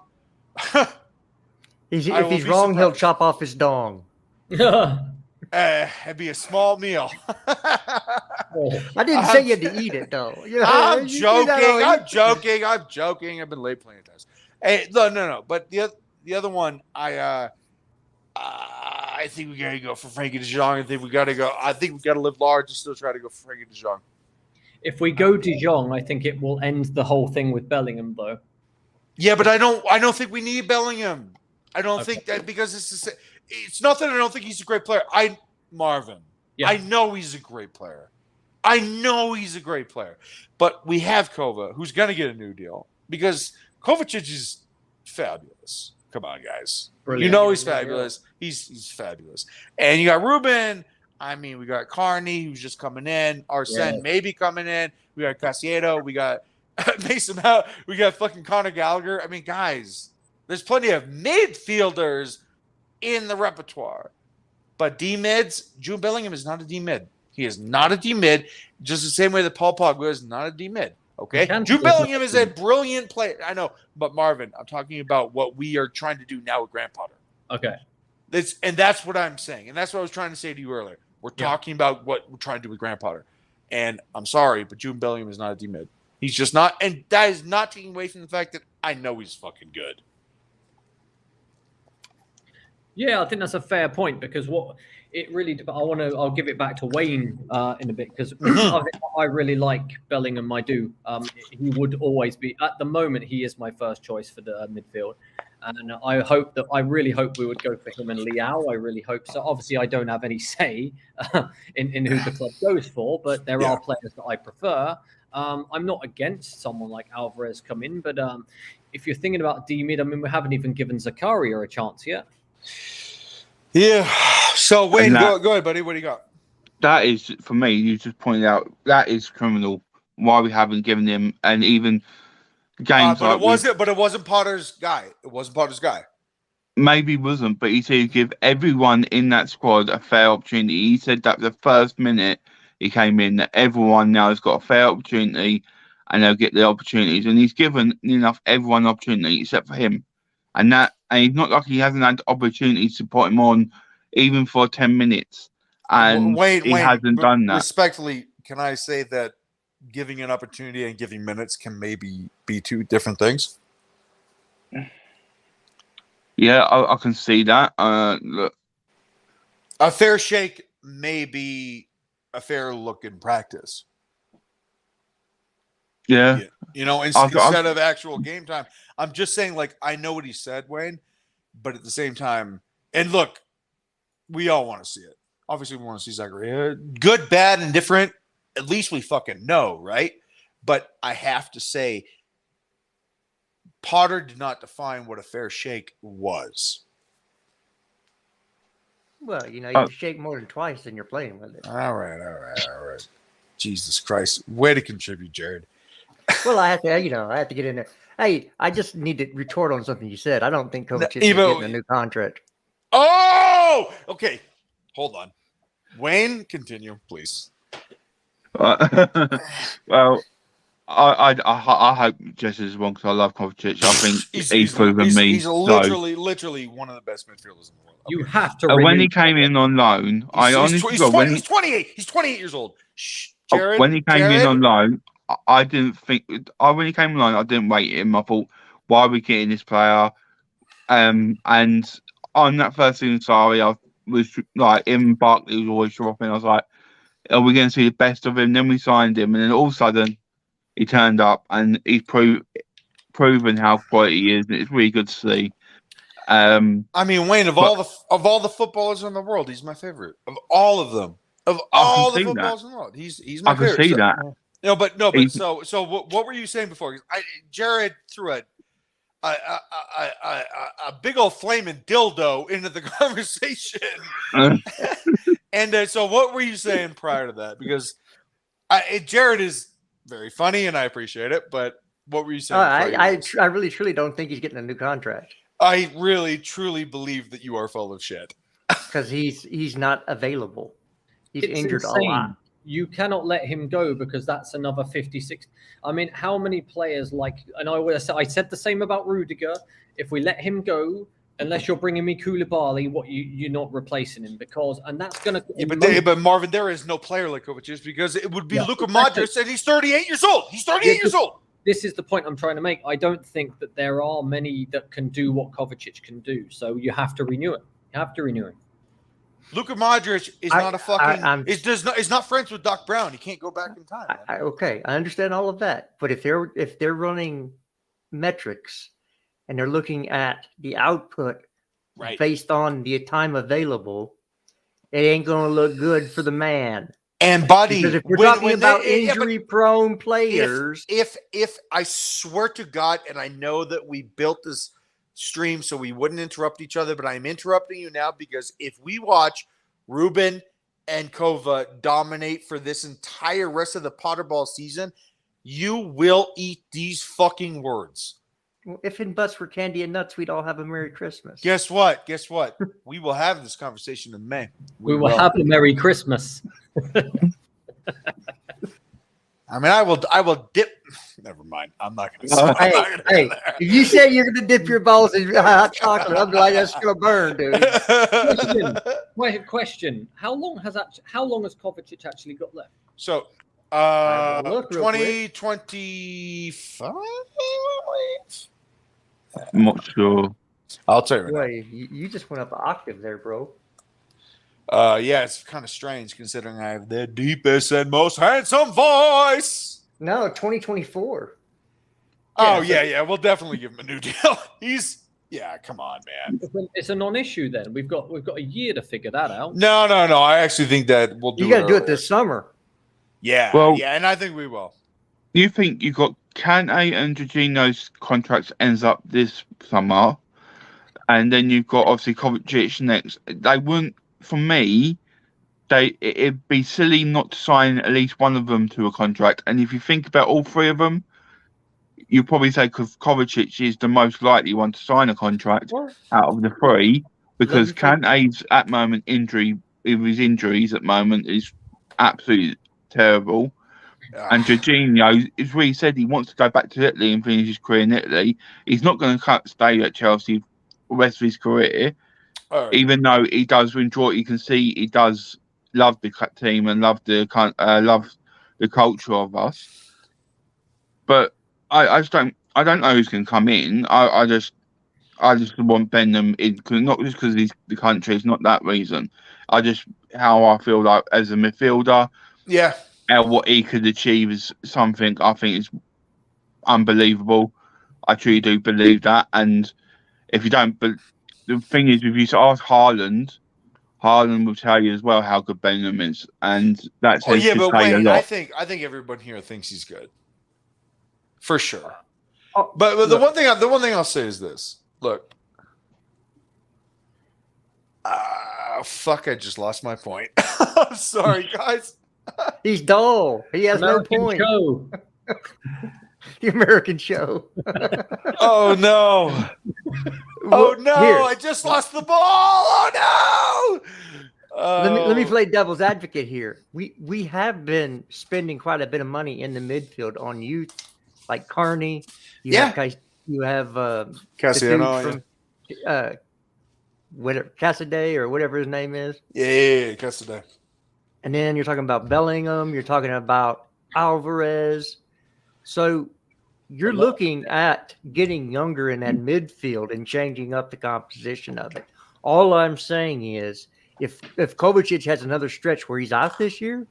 If he's wrong, he'll chop off his dong. It'd be a small meal. I didn't say you had to eat it, though. I'm joking. I've been late plenty of times. Hey, no. But the other one, I think we gotta go for Frankie De Jong. I think we gotta live large and still try to go for Frankie De Jong. If we go De Jong, I think it will end the whole thing with Bellingham, though. Yeah, but I don't think we need Bellingham. I don't think that, because it's not that I don't think he's a great player. Marvin. Yeah. I know he's a great player. But we have Kova, who's going to get a new deal, because Kovacic is fabulous. Come on, guys. Brilliant. You know he's fabulous. He's fabulous. And you got Ruben. I mean, we got Carney, who's just coming in. Arsene maybe coming in. We got Casiedo. We got Mason Mount. We got fucking Conor Gallagher. I mean, guys, there's plenty of midfielders in the repertoire. But D-mids, Jude Bellingham is not a D-mid. He is not a D-mid, just the same way that Paul Pogba is not a D-mid. Okay? Jude Bellingham is a brilliant player. I know, but Marvin, I'm talking about what we are trying to do now with Graham Potter. Okay. That's what I'm saying. And that's what I was trying to say to you earlier. We're talking about what we're trying to do with Graham Potter. And I'm sorry, but Jude Bellingham is not a D-mid. He's just not. And that is not taking away from the fact that I know he's fucking good. Yeah, I think that's a fair point, because what it really, I'll give it back to Wayne in a bit, because I really like Bellingham. I do. He would always be, at the moment, he is my first choice for the midfield. And I really hope we would go for him and Leao. I really hope so. Obviously, I don't have any say in who the club goes for, but there are players that I prefer. I'm not against someone like Alvarez come in, but if you're thinking about D-mid, I mean, we haven't even given Zakaria a chance yet. Yeah. So, Wayne, go ahead, buddy. What do you got? That is, for me, you just pointed out, that is criminal. Why we haven't given him, and even games but it wasn't Potter's guy. It wasn't Potter's guy. Maybe wasn't, but he said he'd give everyone in that squad a fair opportunity. He said that the first minute he came in, that everyone now has got a fair opportunity and they'll get the opportunities. And he's given everyone an opportunity except for him. And he's not like he hasn't had opportunities to put him on even for 10 minutes. And he hasn't done that. Respectfully, can I say that giving an opportunity and giving minutes can maybe be two different things? Yeah, I can see that. Look. A fair shake may be a fair look in practice. Yeah. You know, instead of actual game time. I'm just saying, like, I know what he said, Wayne, but at the same time, and look, we all want to see it. Obviously, we want to see Zachary. Good, bad, and different. At least we fucking know, right? But I have to say, Potter did not define what a fair shake was. Well, you know, you shake more than twice and you're playing with it. All right. Jesus Christ. Way to contribute, Jared. Well, I have to get in there. Hey, I just need to retort on something you said. I don't think Kovacic is getting a new contract. Oh, okay. Hold on. Wayne, continue, please. Well, I hope Jesters won, because I love Kovacic. I think he's proven me. He's literally one of the best midfielders in the world. You have to. When he came in on loan, he's 28. He's 28 years old. Jared, when he came in on loan, I didn't think. When he came on loan, I didn't rate him. I thought, why are we getting this player? And on that first season, sorry, I was like, him, Barkley was always dropping. I was like, are we going to see the best of him? Then we signed him, and then all of a sudden, he turned up, and he's proven how great he is. And it's really good to see. I mean, Wayne, of all the footballers in the world, he's my favorite. Of all of them, of all the footballers in the world, he's my favorite. I can see that. But so what were you saying before? Jared threw a big old flaming dildo into the conversation. And so what were you saying prior to that? Because Jared is very funny and I appreciate it, but what were you saying? I really truly don't think he's getting a new contract. I really truly believe that you are full of shit. Because he's not available. He's injured a lot. You cannot let him go, because that's another 56. I mean, how many players I said the same about Rudiger. If we let him go, Unless you're bringing me Koulibaly, you're not replacing him and that's going to. Yeah, but Marvin, there is no player like Kovacic because it would be Luka Modric, and he's 38 years old. He's 38 years old. This is the point I'm trying to make. I don't think that there are many that can do what Kovacic can do. So you have to renew it. Luka Modric is not a fucking. Is not friends with Doc Brown. He can't go back in time. Okay, I understand all of that, but if they're running metrics and they're looking at the output based on the time available, it ain't going to look good for the man. And buddy, because if we're talking about injury-prone players, if I swear to God, and I know that we built this stream so we wouldn't interrupt each other, but I'm interrupting you now because if we watch Ruben and Kova dominate for this entire rest of the Potterball season, you will eat these fucking words. Well, if and buts were candy and nuts, we'd all have a Merry Christmas. Guess what? We will have this conversation in May. We will have a Merry Christmas. I mean, I will dip. Never mind. I'm not going to. Hey, if you say you're going to dip your balls in hot chocolate, I'm like, that's going to burn, dude. Question: How long has Kovacic actually got left? So, 2025. I'm not sure. I'll tell you. Right you just went up an octave there, bro. Yeah, it's kind of strange considering I have the deepest and most handsome voice. No, 2024. Oh, yeah. We'll definitely give him a new deal. Come on, man. It's a non-issue then. We've got a year to figure that out. No. I actually think that we'll do it. You got to do it this summer. Yeah, and I think we will. You think you got Kante and Jorginho's contracts ends up this summer, and then you've got obviously Kovacic next. They wouldn't. For me, it'd be silly not to sign at least one of them to a contract. And if you think about all three of them, you probably say Kovacic is the most likely one to sign a contract out of the three, because Kante's at the moment his injuries at the moment is absolutely terrible. And Jorginho, as we said, he wants to go back to Italy and finish his career in Italy. He's not going to stay at Chelsea the rest of his career. Even though he does enjoy, you can see he does love the team and love the culture of us. But I don't know who's going to come in. I just want Benham in, not just because he's the country. It's not that reason. How I feel like as a midfielder. Yeah. And what he could achieve is something I think is unbelievable. I truly do believe that. And if you don't, but the thing is, if you ask Haaland will tell you as well how good Benham is, and that's but wait, I think everyone here thinks he's good, for sure. But the one thing I'll say is this: look, fuck, I just lost my point. I'm sorry, guys. He's dull. He has American no point. Show. The American show. Oh no! Oh no! Here. I just lost the ball. Oh no! Let me play devil's advocate here. We have been spending quite a bit of money in the midfield on youth, like Carney. You have Cassiano from whatever Cassidy or whatever his name is. Yeah, Cassidy. And then you're talking about Bellingham. You're talking about Alvarez. So you're looking at getting younger in that midfield and changing up the composition of it. All I'm saying is, if Kovacic has another stretch where he's out this year,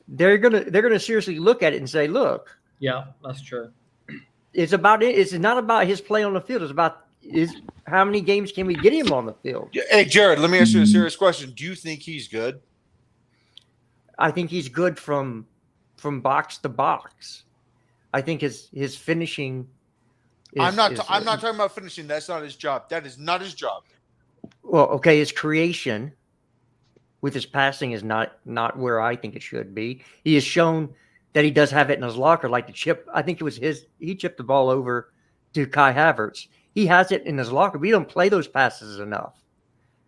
they're gonna seriously look at it and say, "Look, yeah, that's true. It's not about his play on the field. It's about how many games can we get him on the field." Hey, Jared, let me ask you a serious question. Do you think he's good? I think he's good from box to box. I think his finishing. I'm not talking about finishing. That's not his job. That is not his job. Well, okay, his creation with his passing is not where I think it should be. He has shown that he does have it in his locker, like the chip. I think it was he chipped the ball over to Kai Havertz. He has it in his locker. We don't play those passes enough.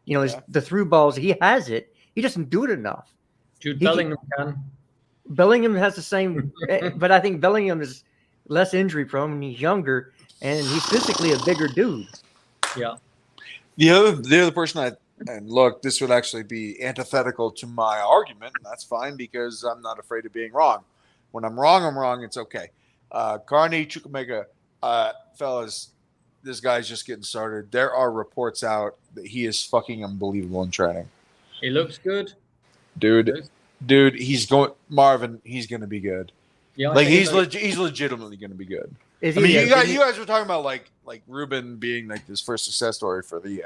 The through balls, he has it. He doesn't do it enough. Jude Bellingham can. Bellingham has the same, but I think Bellingham is less injury prone and he's younger and he's physically a bigger dude. Yeah. The other person and look, this would actually be antithetical to my argument, and that's fine because I'm not afraid of being wrong. When I'm wrong. It's okay. Carney Chukwuemeka, fellas, this guy's just getting started. There are reports out that he is fucking unbelievable in training. He looks good. Dude, he's going to be good. Yeah, like he's legitimately going to be good. You guys were talking about like Ruben being like this first success story for the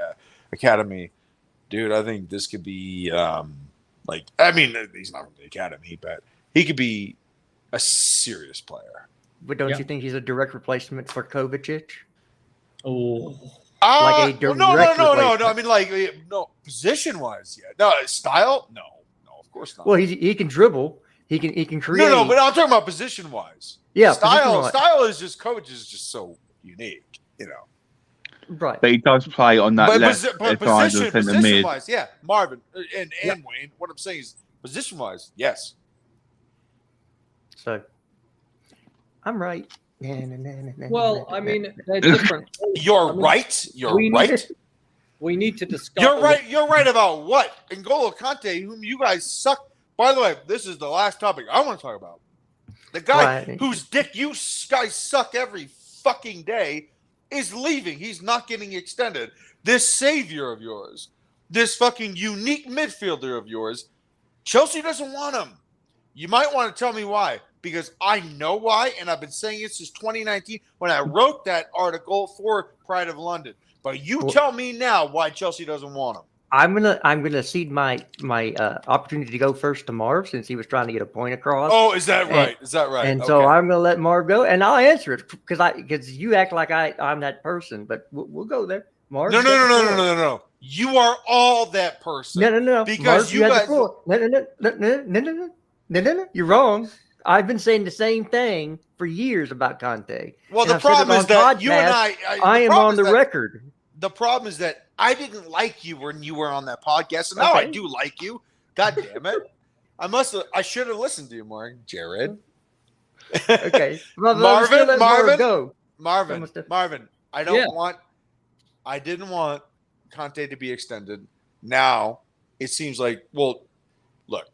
academy. Dude, I think this could be he's not from the academy, but he could be a serious player. But don't you think he's a direct replacement for Kovacic? Oh, like a direct no. I mean, no, position wise, yeah. No, style, no, of course not. Well, he can dribble. He can create. No, but I'm talking about position wise. Yeah, style is just Kovacic is just so unique, Right. But he does play on that position wise, yeah. Marvin and Wayne, what I'm saying is position wise, yes. So I'm right. Well, I mean, they're different. You're right. We need to discuss. You're right. You're right about what? N'Golo Kante, whom you guys suck. By the way, this is the last topic I want to talk about. The guy whose dick you guys suck every fucking day is leaving. He's not getting extended. This savior of yours, this fucking unique midfielder of yours, Chelsea doesn't want him. You might want to tell me why, because I know why, and I've been saying it since 2019 when I wrote that article for Pride of London. But tell me now why Chelsea doesn't want him. I'm gonna cede my opportunity to go first to Marv since he was trying to get a point across. Oh, is that right? And so I'm gonna let Marv go, and I'll answer it because you act like I'm that person. But we'll go there, Marv. No. You are all that person. No. Because Marv, you guys. No. You're wrong. I've been saying the same thing for years about Kante. Well, the problem is that you and I am on the record. The problem is that I didn't like you when you were on that podcast, and now I do like you. God damn it! I should have listened to you more, Jared. Okay, Marvin. I didn't want Kante to be extended. Now it seems like, well, look,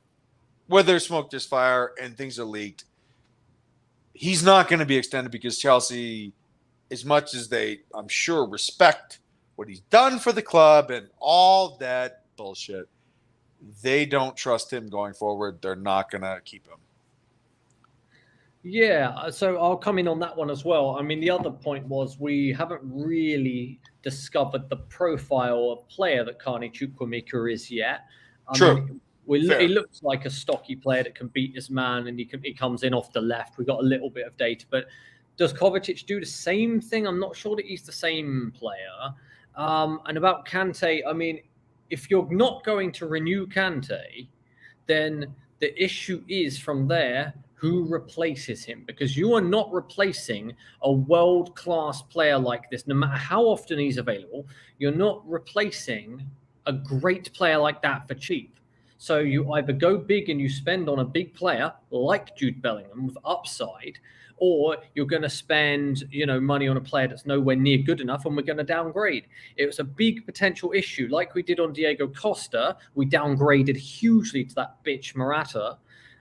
where there's smoke, there's fire, and things are leaked. He's not going to be extended because Chelsea, as much as they, I'm sure, respect what he's done for the club and all that bullshit, they don't trust him going forward. They're not going to keep him. Yeah, so I'll come in on that one as well. I mean, the other point was we haven't really discovered the profile of player that Carney Chukwuemeka is yet. True. He looks like a stocky player that can beat his man, and he comes in off the left. We got a little bit of data, but does Kovacic do the same thing? I'm not sure that he's the same player. And about Kante, I mean, if you're not going to renew Kante, then the issue is from there who replaces him, because you are not replacing a world-class player like this, no matter how often he's available. You're not replacing a great player like that for cheap. So you either go big and you spend on a big player like Jude Bellingham with upside, or you're going to spend, money on a player that's nowhere near good enough, and we're going to downgrade. It was a big potential issue, like we did on Diego Costa. We downgraded hugely to that bitch Morata,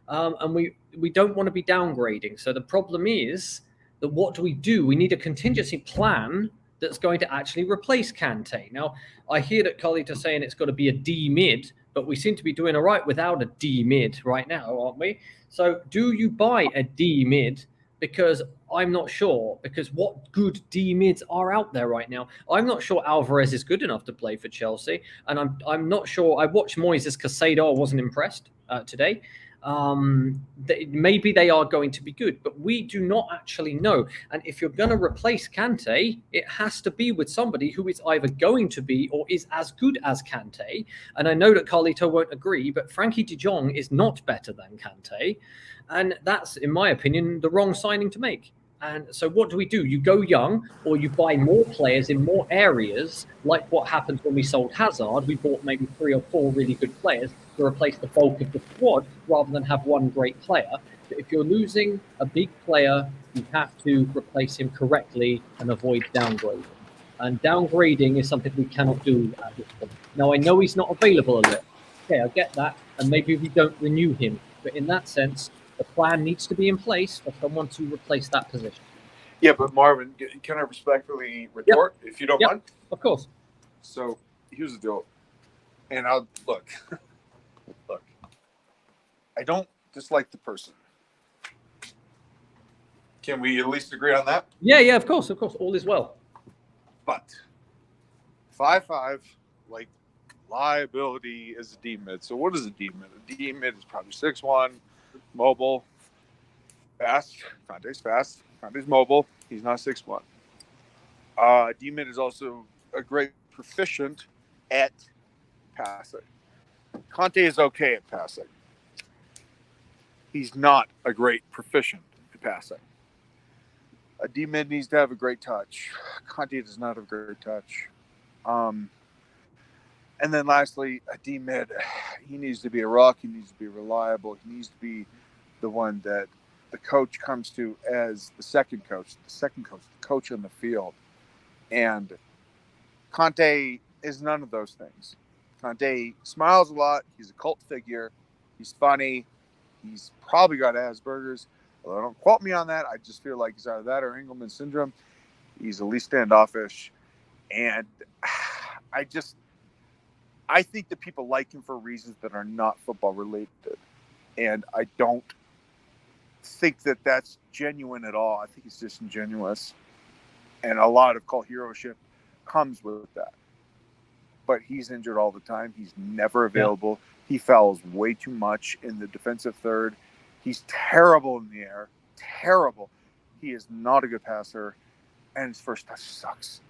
and we don't want to be downgrading. So the problem is that what do? We need a contingency plan that's going to actually replace Kante. Now, I hear that Carlito's saying it's got to be a D mid, but we seem to be doing all right without a D mid right now, aren't we? So do you buy a D mid? Because I'm not sure, because what good D mids are out there right now? I'm not sure Alvarez is good enough to play for Chelsea, and I'm not sure. I watched Moises Caicedo. I wasn't impressed today. Maybe they are going to be good, but we do not actually know. And if you're going to replace Kante, it has to be with somebody who is either going to be or is as good as Kante. And I know that Carlito won't agree, but Frankie de Jong is not better than Kante. And that's, in my opinion, the wrong signing to make. And so what do? You go young, or you buy more players in more areas, like what happened when we sold Hazard. We bought maybe 3 or 4 really good players to replace the bulk of the squad, rather than have one great player. But if you're losing a big player, you have to replace him correctly and avoid downgrading. And downgrading is something we cannot do at this point. Now, I know he's not available a lot. Okay, I get that. And maybe we don't renew him. But in that sense, the plan needs to be in place for someone to replace that position. Yeah, but Marvin, can I respectfully retort, if you don't mind? Of course. So here's the deal. And I'll look. I don't dislike the person. Can we at least agree on that? Yeah, of course. All is well. But 5'5", like liability is a D mid. So what is a D mid? A D mid is probably 6'1", mobile, fast. Conte's fast. Conte's mobile. He's not 6'1". D mid is also a great proficient at passing. Conte is okay at passing. He's not a great proficient at passing. A D mid needs to have a great touch. Conte does not have a great touch. And then lastly, a D mid, he needs to be a rock. He needs to be reliable. He needs to be the one that the coach comes to as the second coach, the coach on the field. And Conte is none of those things. Conte smiles a lot. He's a cult figure. He's funny. He's probably got Asperger's. Although don't quote me on that. I just feel like he's either that or Engelman syndrome. He's at least standoffish. And I think that people like him for reasons that are not football related. And I don't think that that's genuine at all. I think it's disingenuous. And a lot of cult heroship comes with that. But he's injured all the time. He's never available. Yeah. He fouls way too much in the defensive third. He's terrible in the air. Terrible. He is not a good passer. And his first touch sucks.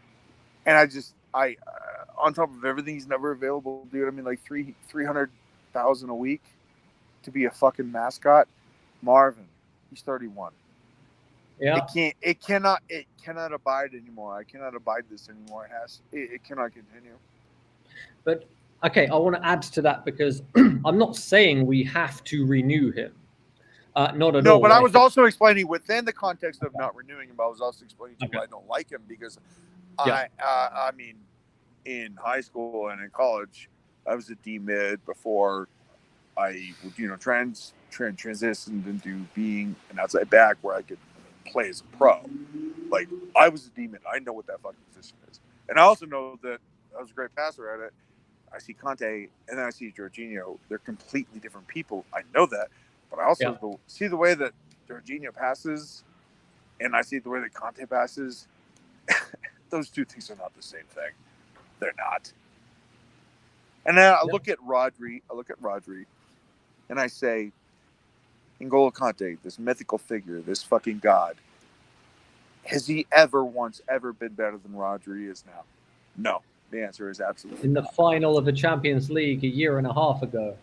And I on top of everything, he's never available, dude. I mean, like $300,000 a week to be a fucking mascot. Marvin, he's 31. Yeah. It cannot abide anymore. I cannot abide this anymore. It cannot continue. But okay, I want to add to that because I'm not saying we have to renew him. Not at all. No, but I was also explaining within the context of not renewing him. I was also explaining to you why I don't like him because I mean, in high school and in college, I was a D mid before I transitioned into being an outside back where I could play as a pro. Like I was a D mid. I know what that fucking position is, and I also know that I was a great passer at it. I see Conte and then I see Jorginho. They're completely different people. I know that. But I also see the way that Jorginho passes and I see the way that Conte passes. Those two things are not the same thing. They're not. And then I look at Rodri. And I say, N'Golo Kante, this mythical figure, this fucking god, has he ever been better than Rodri is now? No. The answer is absolutely in the not. Final of the Champions League a year and a half ago.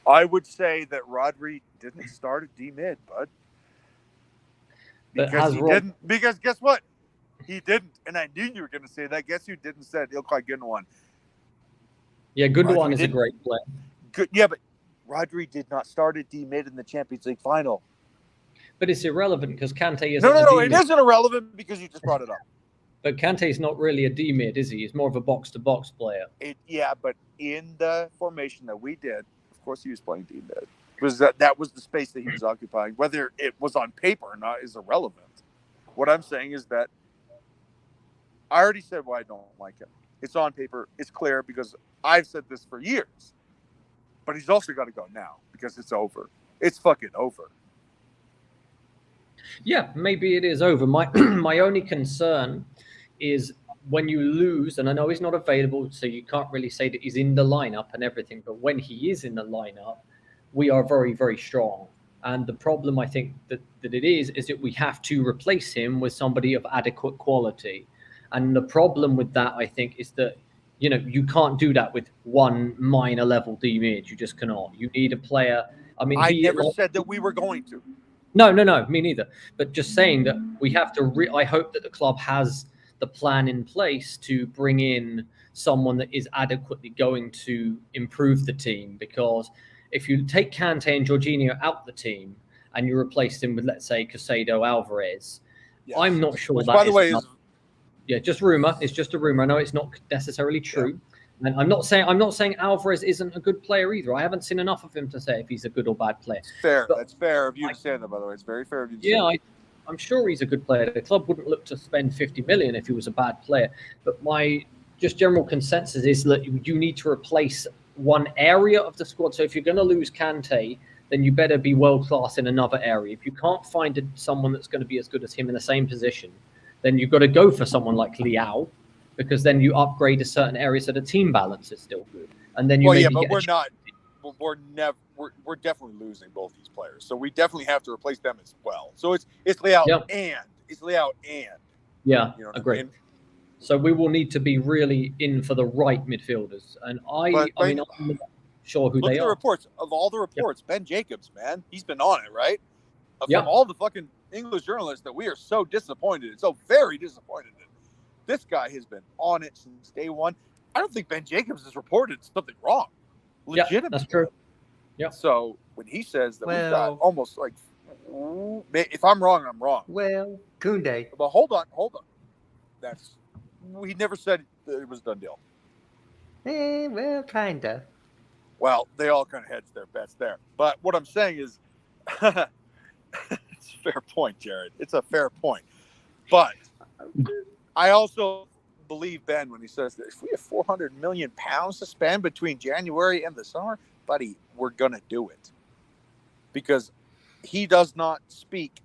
I would say that Rodri didn't start at D mid, bud. Because guess what? He didn't. And I knew you were going to say that. Guess who didn't say it? Ilkay Gundogan. Yeah, Gundogan is a great player. Yeah, but Rodri did not start at D mid in the Champions League final. But it's irrelevant because Kante is. No, it isn't irrelevant because you just brought it up. But Kante's not really a D mid, is he? He's more of a box-to-box player. But in the formation that we did, of course, he was playing D mid. Because that was the space that he was occupying. Whether it was on paper or not is irrelevant. What I'm saying is that I already said why I don't like him. It's on paper. It's clear because I've said this for years. But he's also got to go now because it's over. It's fucking over. Yeah, maybe it is over. My only concern is when you lose, and I know he's not available, so you can't really say that he's in the lineup and everything, but when he is in the lineup, we are very, very strong. And the problem I think that it is that we have to replace him with somebody of adequate quality. And the problem with that, I think, is that, you can't do that with one minor level D mid. You just cannot. You need a player. I mean, I never said that we were going to. No, me neither. But just saying that we have to. I hope that the club has the plan in place to bring in someone that is adequately going to improve the team. Because if you take Kante and Jorginho out the team and you replace them with, let's say, Caicedo, Alvarez, I'm not sure. Which, by the way, Yeah, just rumor. It's just a rumor. I know it's not necessarily true. Yeah. And I'm not saying Alvarez isn't a good player either. I haven't seen enough of him to say if he's a good or bad player. It's fair. That's fair of you to say that, by the way. It's very fair of you to say that. I'm sure he's a good player. The club wouldn't look to spend 50 million if he was a bad player. But my just general consensus is that you need to replace one area of the squad. So if you're going to lose Kante, then you better be world class in another area. If you can't find someone that's going to be as good as him in the same position, then you've got to go for someone like Leao, because then you upgrade a certain area so the team balance is still good. And then you but we're not. We're definitely losing both these players, so we definitely have to replace them as well. So it's Leao and yeah, you know agree. I mean? So we will need to be really in for the right midfielders, and I'm not sure who they are. Reports of all the reports, Ben Jacobs, man, he's been on it, right? From all the fucking English journalists that we are so disappointed, so very disappointed in. This guy has been on it since day one. I don't think Ben Jacobs has reported something wrong. Legitimately. Yeah, that's true. Yeah. So when he says that we've got almost like, if I'm wrong, I'm wrong. Well, Koundé. But hold on. He never said that it was a done deal. Well, kinda. Well, they all kind of hedged their bets there. But what I'm saying is, it's a fair point, Jared. It's a fair point. But I also believe Ben when he says that if we have 400 million pounds to spend between January and the summer, buddy, we're going to do it. Because he does not speak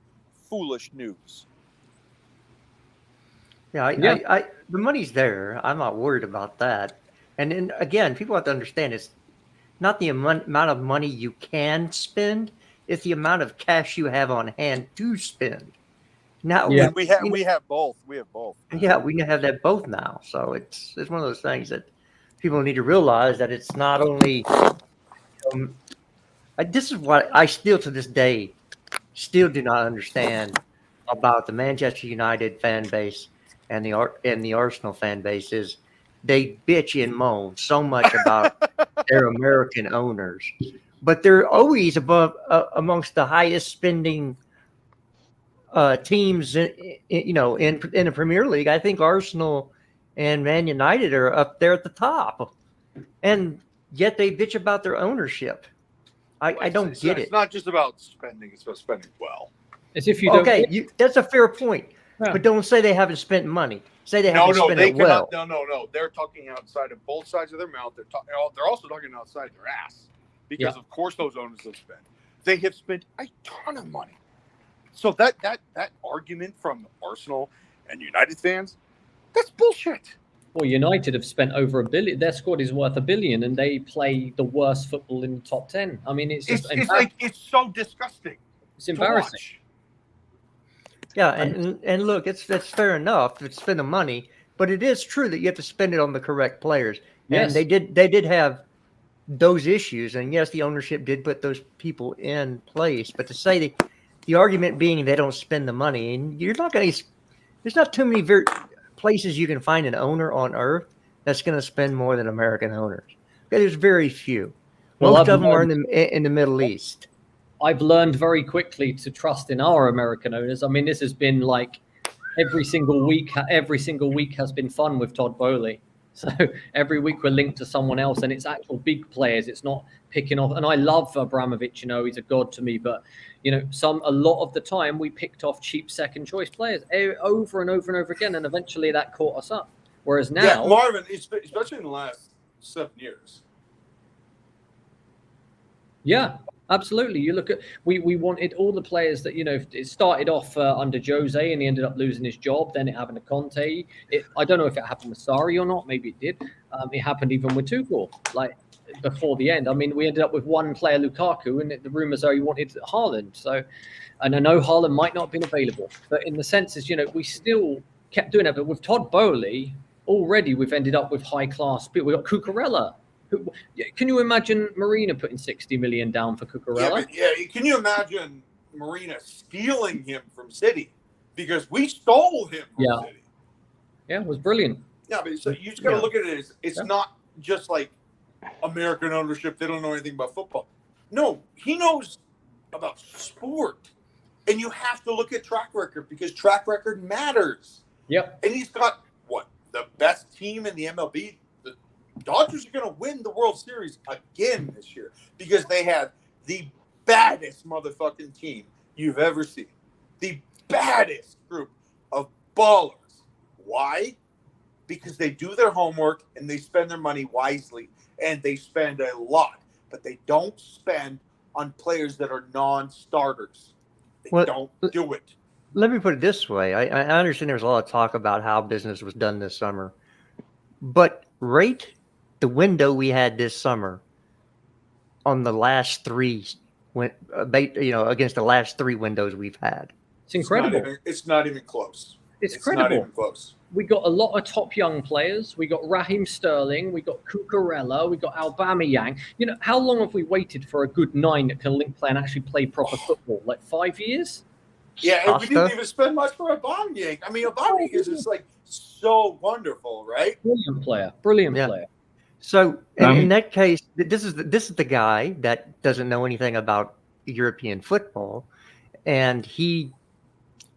foolish news. Yeah, the money's there. I'm not worried about that. And then again, people have to understand it's not the amount of money you can spend; it's the amount of cash you have on hand to spend. Now, we have both. We have both. Yeah, we have that both now. So it's one of those things that people need to realize that it's not only. This is what I still to this day still do not understand about the Manchester United fan base and the Arsenal fan base is they bitch and moan so much about their American owners, but they're always above amongst the highest spending teams in the Premier League. I think Arsenal and Man United are up there at the top, and yet they bitch about their ownership. I don't get it. It's not just about spending; it's about spending well. As if you don't. Okay, that's a fair point. Yeah. But don't say they haven't spent money. Say they haven't spent it well. No. They're talking outside of both sides of their mouth. They're also talking outside their ass because, of course, those owners have spent. They have spent a ton of money. So that argument from Arsenal and United fans, that's bullshit. Well, United have spent over $1 billion. Their squad is worth $1 billion, and they play the worst football in the top 10. I mean, it's so disgusting. It's embarrassing. Yeah, and look, that's fair enough to spend the money, but it is true that you have to spend it on the correct players. Yes. And they did have those issues, and yes, the ownership did put those people in place. But to say the argument being they don't spend the money, and you're not going to. There's not too many places you can find an owner on earth that's going to spend more than American owners. Okay, there's very few. Most of them are in the Middle East. I've learned very quickly to trust in our American owners. I mean, this has been like every single week has been fun with Todd Bowley. So every week we're linked to someone else, and it's actual big players. It's not picking off. And I love Abramovich. He's a god to me. But a lot of the time we picked off cheap second choice players over and over and over again, and eventually that caught us up. Whereas now, Marvin, especially in the last 7 years. Yeah. Absolutely. You look at we wanted all the players that it started off under Jose and he ended up losing his job. Then it happened to Conte. I don't know if it happened with Sarri or not. Maybe it did. It happened even with Tuchel, like before the end. I mean, we ended up with one player, Lukaku, and the rumors are he wanted Haaland. So, and I know Haaland might not have been available, but in the sense is we still kept doing it. But with Todd Bowley, already we've ended up with high class people. We got Cucurella. Can you imagine Marina putting 60 million down for Cucurella? Yeah, can you imagine Marina stealing him from City? Because we stole him from City. Yeah, it was brilliant. Yeah, but so you just got to look at it as it's not just like American ownership. They don't know anything about football. No, he knows about sport. And you have to look at track record because track record matters. Yep. And he's got the best team in the MLB. The Dodgers are going to win the World Series again this year because they have the baddest motherfucking team you've ever seen. The baddest group of ballers. Why? Because they do their homework and they spend their money wisely, and they spend a lot, but they don't spend on players that are non-starters. They don't do it. Let me put it this way. I understand there's a lot of talk about how business was done this summer, but rate the window we had this summer on the last three, against the last three windows we've had. It's incredible. It's not even close. It's incredible. Not even close. We got a lot of top young players. We got Raheem Sterling. We got Cucurella. We got Aubameyang. You know, how long have we waited for a good 9 that can link play and actually play proper football? Like 5 years? Yeah, and we didn't even spend much for Aubameyang. I mean, Aubameyang is just like so wonderful, right? Brilliant player. Brilliant player. So in that case, this is the guy that doesn't know anything about European football, and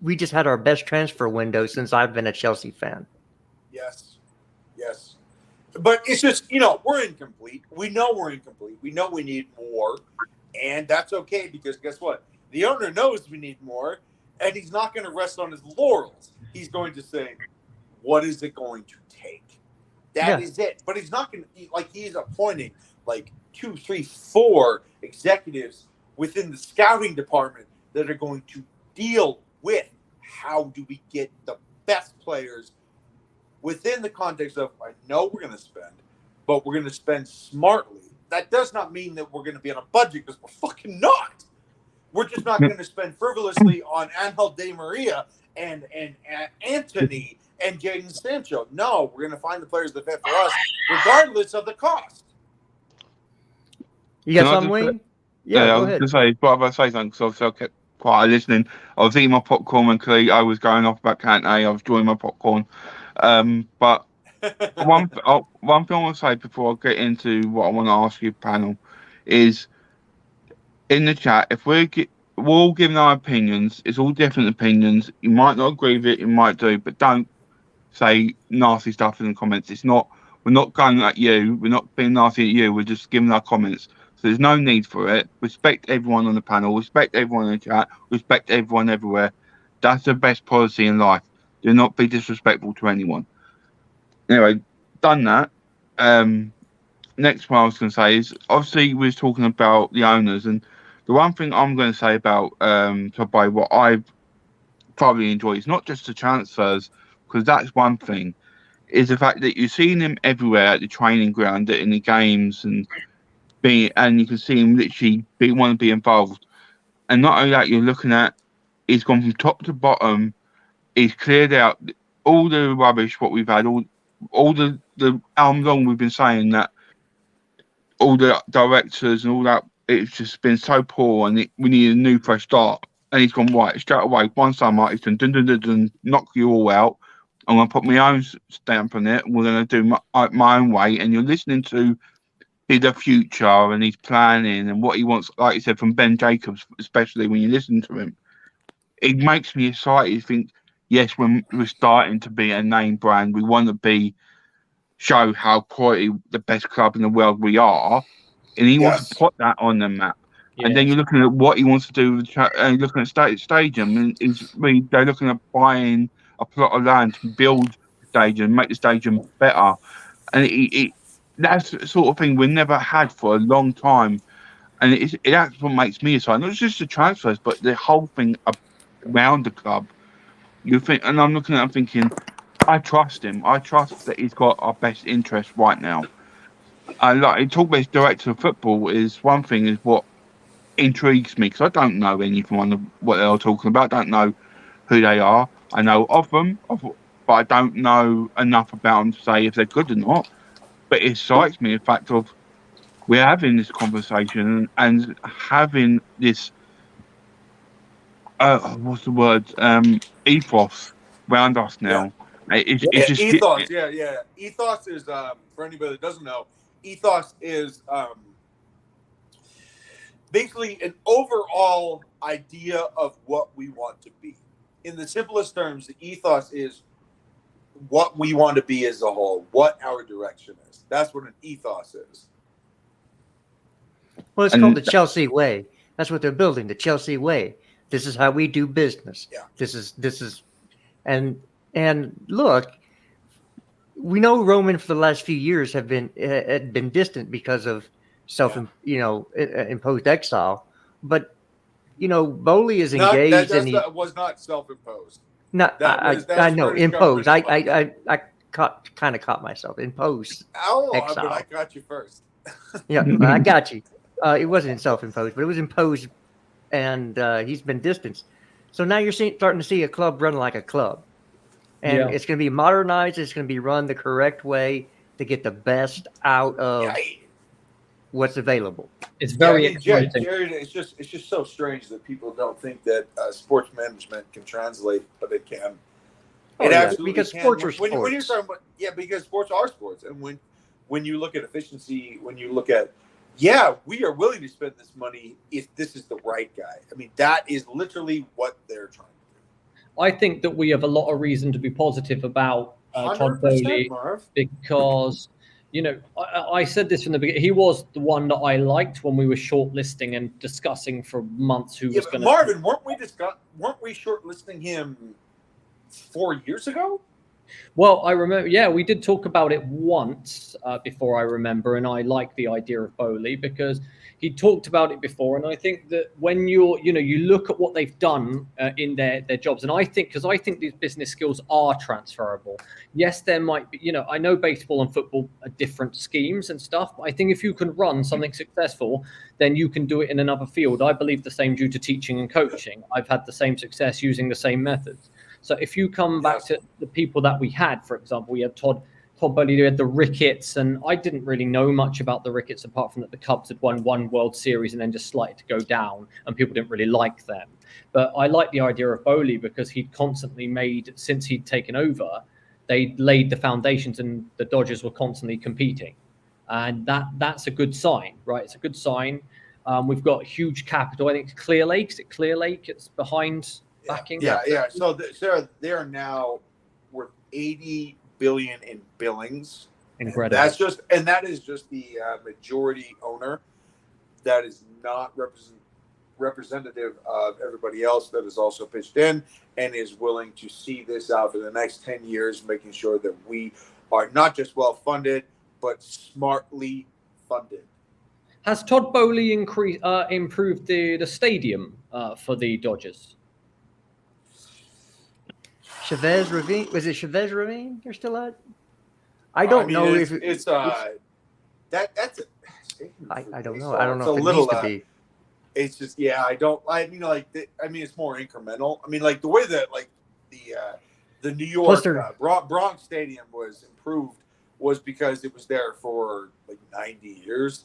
we just had our best transfer window since I've been a Chelsea fan. Yes. But it's just, we're incomplete. We know we're incomplete. We know we need more, and that's okay because guess what? The owner knows we need more, and he's not going to rest on his laurels. He's going to say, what is it going to take? That is it. But he's not going to, he's appointing 2, 3, 4 executives within the scouting department that are going to deal with how do we get the best players within the context of, I know we're going to spend, but we're going to spend smartly. That does not mean that we're going to be on a budget, because we're fucking not. We're just not going to spend frivolously on Angel Di Maria and Anthony and Jadon Sancho. No, we're going to find the players that fit for us, regardless of the cost. You got something, Wayne? Yeah, go I ahead. was going to say something, because obviously I kept quiet listening. I was eating my popcorn when I was going off about Kante. I was enjoying my popcorn. But one thing I want to say before I get into what I want to ask you, panel, is in the chat, if we're all giving our opinions, it's all different opinions. You might not agree with it, you might do, but don't say nasty stuff in the comments. We're not going at you, we're not being nasty at you, we're just giving our comments. So there's no need for it. Respect everyone on the panel, respect everyone in the chat, respect everyone everywhere. That's the best policy in life. Do not be disrespectful to anyone. Anyway, done that. Next one I was going to say is, obviously we was talking about the owners, and the one thing I'm going to say about by what I've thoroughly enjoyed is not just the transfers, because that's one thing, is the fact that you're seeing him everywhere at the training ground, in the games, and you can see him literally want to be involved. And not only that, you're looking at, he's gone from top to bottom. He's cleared out all the rubbish what we've had, all the how long we've been saying that all the directors and all that, it's just been so poor, and we need a new fresh start. And he's gone, right, straight away, one summer, he's done, knock you all out. I'm going to put my own stamp on it. We're going to do my own way. And you're listening to the future, and he's planning and what he wants, like you said, from Ben Jacobs, especially when you listen to him. It makes me excited to think, yes, when we're starting to be a name brand, we want to show how quality the best club in the world we are, and he wants to put that on the map. Yes. And then you're looking at what he wants to do with looking at stadium, and they're looking at buying a plot of land to build the stadium, make the stadium better, and that's the sort of thing we never had for a long time, and that's what makes me excited. Not just the transfers, but the whole thing around the club. You think, and I'm looking at him thinking, I trust him. I trust that he's got our best interest right now. Like talk about his director of football is one thing, is what intrigues me, because I don't know anything on what they're talking about. I don't know who they are. I know of them, but I don't know enough about them to say if they're good or not. But it excites me the fact of we're having this conversation and having this what's the word? Ethos around us now. Yeah. It's just ethos. Yeah. Ethos is for anybody that doesn't know, ethos is basically an overall idea of what we want to be. In the simplest terms, the ethos is what we want to be as a whole, what our direction is. That's what an ethos is. Well, it's called the Chelsea way. That's what they're building, the Chelsea way. This is how we do business. Yeah. This is, and look, we know Roman for the last few years had been distant because of imposed exile, but Bowley is engaged, that was not self-imposed. No, I know imposed. I kind of caught myself imposed. But I got you first. Yeah, I got you. It wasn't self-imposed, but it was imposed, and he's been distanced. So now you're starting to see a club run like a club, and it's going to be modernized. It's going to be run the correct way to get the best out of what's available. It's very exciting. Jared, it's just so strange that people don't think that sports management can translate, but it can. It absolutely because can. Sports are sports. When you're talking about, because sports are sports, and when you look at efficiency, when you look at we are willing to spend this money if this is the right guy. I mean, that is literally what they're trying to do. I think that we have a lot of reason to be positive about Todd Bowley, because, I said this from the beginning. He was the one that I liked when we were shortlisting and discussing for months who was going to. Marvin, weren't we shortlisting him 4 years ago? Well, I remember, we did talk about it once before, I remember, and I like the idea of Bowley because he talked about it before, and I think that when you look at what they've done in their jobs, and I think these business skills are transferable. Yes, there might be, I know baseball and football are different schemes and stuff, but I think if you can run something successful, then you can do it in another field. I believe the same due to teaching and coaching. I've had the same success using the same methods. So if you come back to the people that we had, for example, we had Todd Bowley, we had the Ricketts, and I didn't really know much about the Ricketts apart from that the Cubs had won one World Series and then just started to go down, and people didn't really like them. But I like the idea of Bowley because he'd constantly made, since he'd taken over, they laid the foundations and the Dodgers were constantly competing. And that's a good sign, right? It's a good sign. We've got huge capital. I think it's Clear Lake. Is it Clear Lake? It's behind backing. Yeah. So Sarah, they are now worth $80 billion in billings. Incredible. That is just the majority owner. That is not representative of everybody else that has also pitched in and is willing to see this out for the next 10 years, making sure that we are not just well funded, but smartly funded. Has Todd Bowley improved the stadium for the Dodgers? Chavez Ravine, was it Chavez Ravine? You're still at? I don't know if it's that's. I don't know. I don't know if it needs to be. It's just it's more incremental. I mean, like the way that the New York Bronx Stadium was improved was because it was there for 90 years.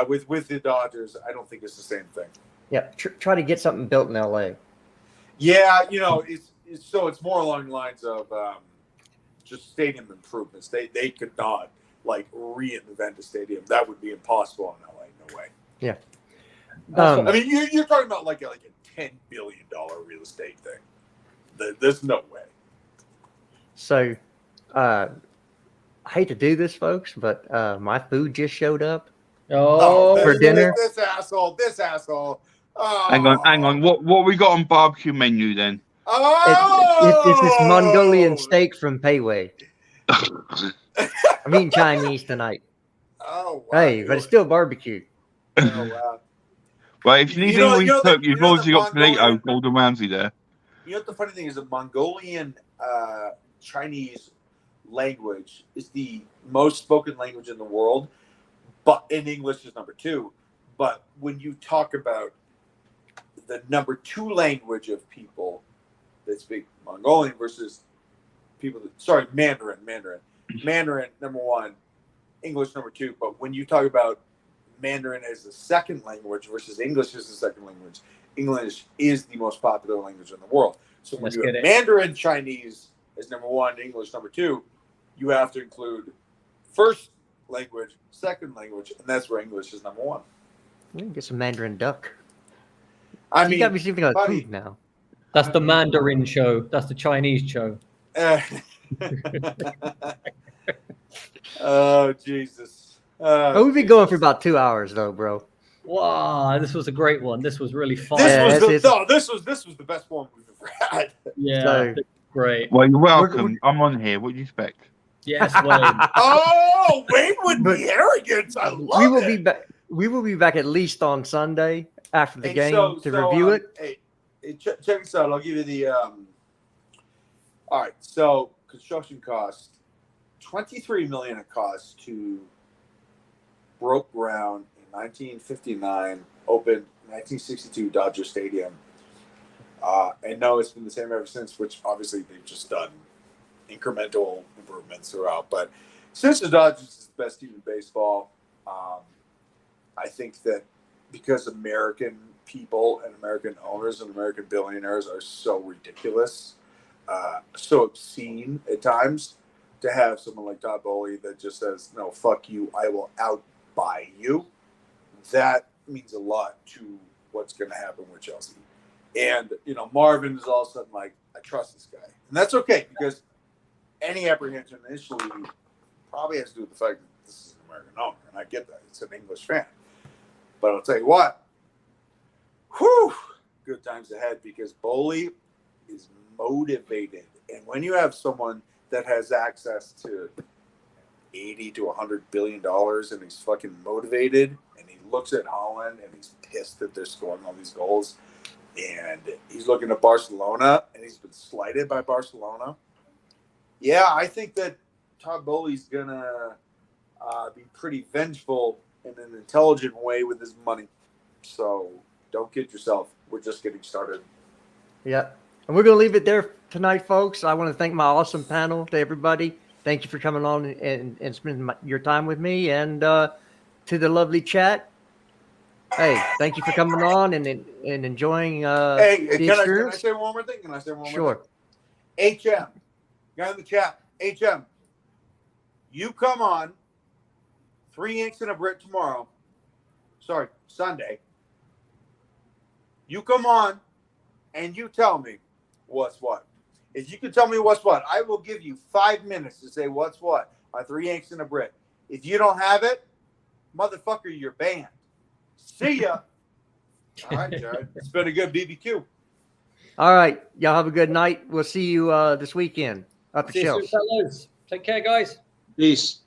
With the Dodgers, I don't think it's the same thing. Yeah, try to get something built in LA. Yeah, it's more along the lines of just stadium improvements. They could not reinvent a stadium. That would be impossible in LA. No way. Yeah. I mean, you're talking about like a $10 billion real estate thing. There's no way. So, I hate to do this, folks, but my food just showed up. For dinner. This asshole. Oh. Hang on. What we got on barbecue menu then? It's this Mongolian steak from Payway. I'm eating Chinese tonight. Oh, wow. Hey, but it's still barbecue. Oh, wow. Well, if you need anything cooked, you've already got Tomato, Gordon Ramsay there. You know what the funny thing is? The Mongolian Chinese language is the most spoken language in the world, but in English is number 2. But when you talk about the number 2 language of people that speak Mongolian versus Mandarin. Mandarin, number 1, English, number 2. But when you talk about Mandarin as the second language versus English as the second language, English is the most popular language in the world. So when you have Mandarin Chinese as number 1, English number 2, you have to include first language, second language, and that's where English is number 1. You can get some Mandarin duck. You got me thinking about food now. That's the Mandarin show. That's the Chinese show. Oh Jesus! We've been going for about 2 hours though, bro. Wow, this was a great one. This was really fun. This was the best one we've ever had. Yeah, So- great. Well, you're welcome. I'm on here. What do you expect? Yes, Wayne. Oh, Wayne would be arrogant. I love we will it. be back. We will be back at least on Sunday after the Hey, game so- to so, review it. Hey, check this out. I'll give you the. All right. So construction cost, $23 million. It cost to broke ground in 1959, opened 1962 Dodger Stadium, and no, it's been the same ever since. Which obviously they've just done incremental improvements throughout. But since the Dodgers is the best team in baseball, I think that because American people and American owners and American billionaires are so ridiculous, so obscene at times, to have someone like Todd Bowley that just says, no, fuck you, I will outbuy you, that means a lot to what's going to happen with Chelsea. And, Marvin is all of a sudden like, I trust this guy. And that's okay, because any apprehension initially probably has to do with the fact that this is an American owner, and I get that. It's an English fan. But I'll tell you what, good times ahead, because Bowley is motivated. And when you have someone that has access to 80 to 100 billion dollars and he's fucking motivated, and he looks at Holland and he's pissed that they're scoring all these goals, and he's looking at Barcelona and he's been slighted by Barcelona. Yeah, I think that Todd Bowley's gonna be pretty vengeful in an intelligent way with his money. So don't kid yourself. We're just getting started. Yeah. And we're going to leave it there tonight, folks. I want to thank my awesome panel, to everybody. Thank you for coming on and spending your time with me. And to the lovely chat, hey, thank you for coming on and enjoying Hey, the can I experience. say one more thing? Sure. HM, guy in the chat, HM, you come on 3 Inks and a Brit tomorrow. Sorry, Sunday. You come on and you tell me what's what. If you can tell me what's what, I will give you 5 minutes to say what's what on 3 Inks and a Brit. If you don't have it, motherfucker, you're banned. See ya. All right, Jared. It's been a good BBQ. All right. Y'all have a good night. We'll see you this weekend up at See you soon, Chelsea. fellas. Take care, guys. Peace.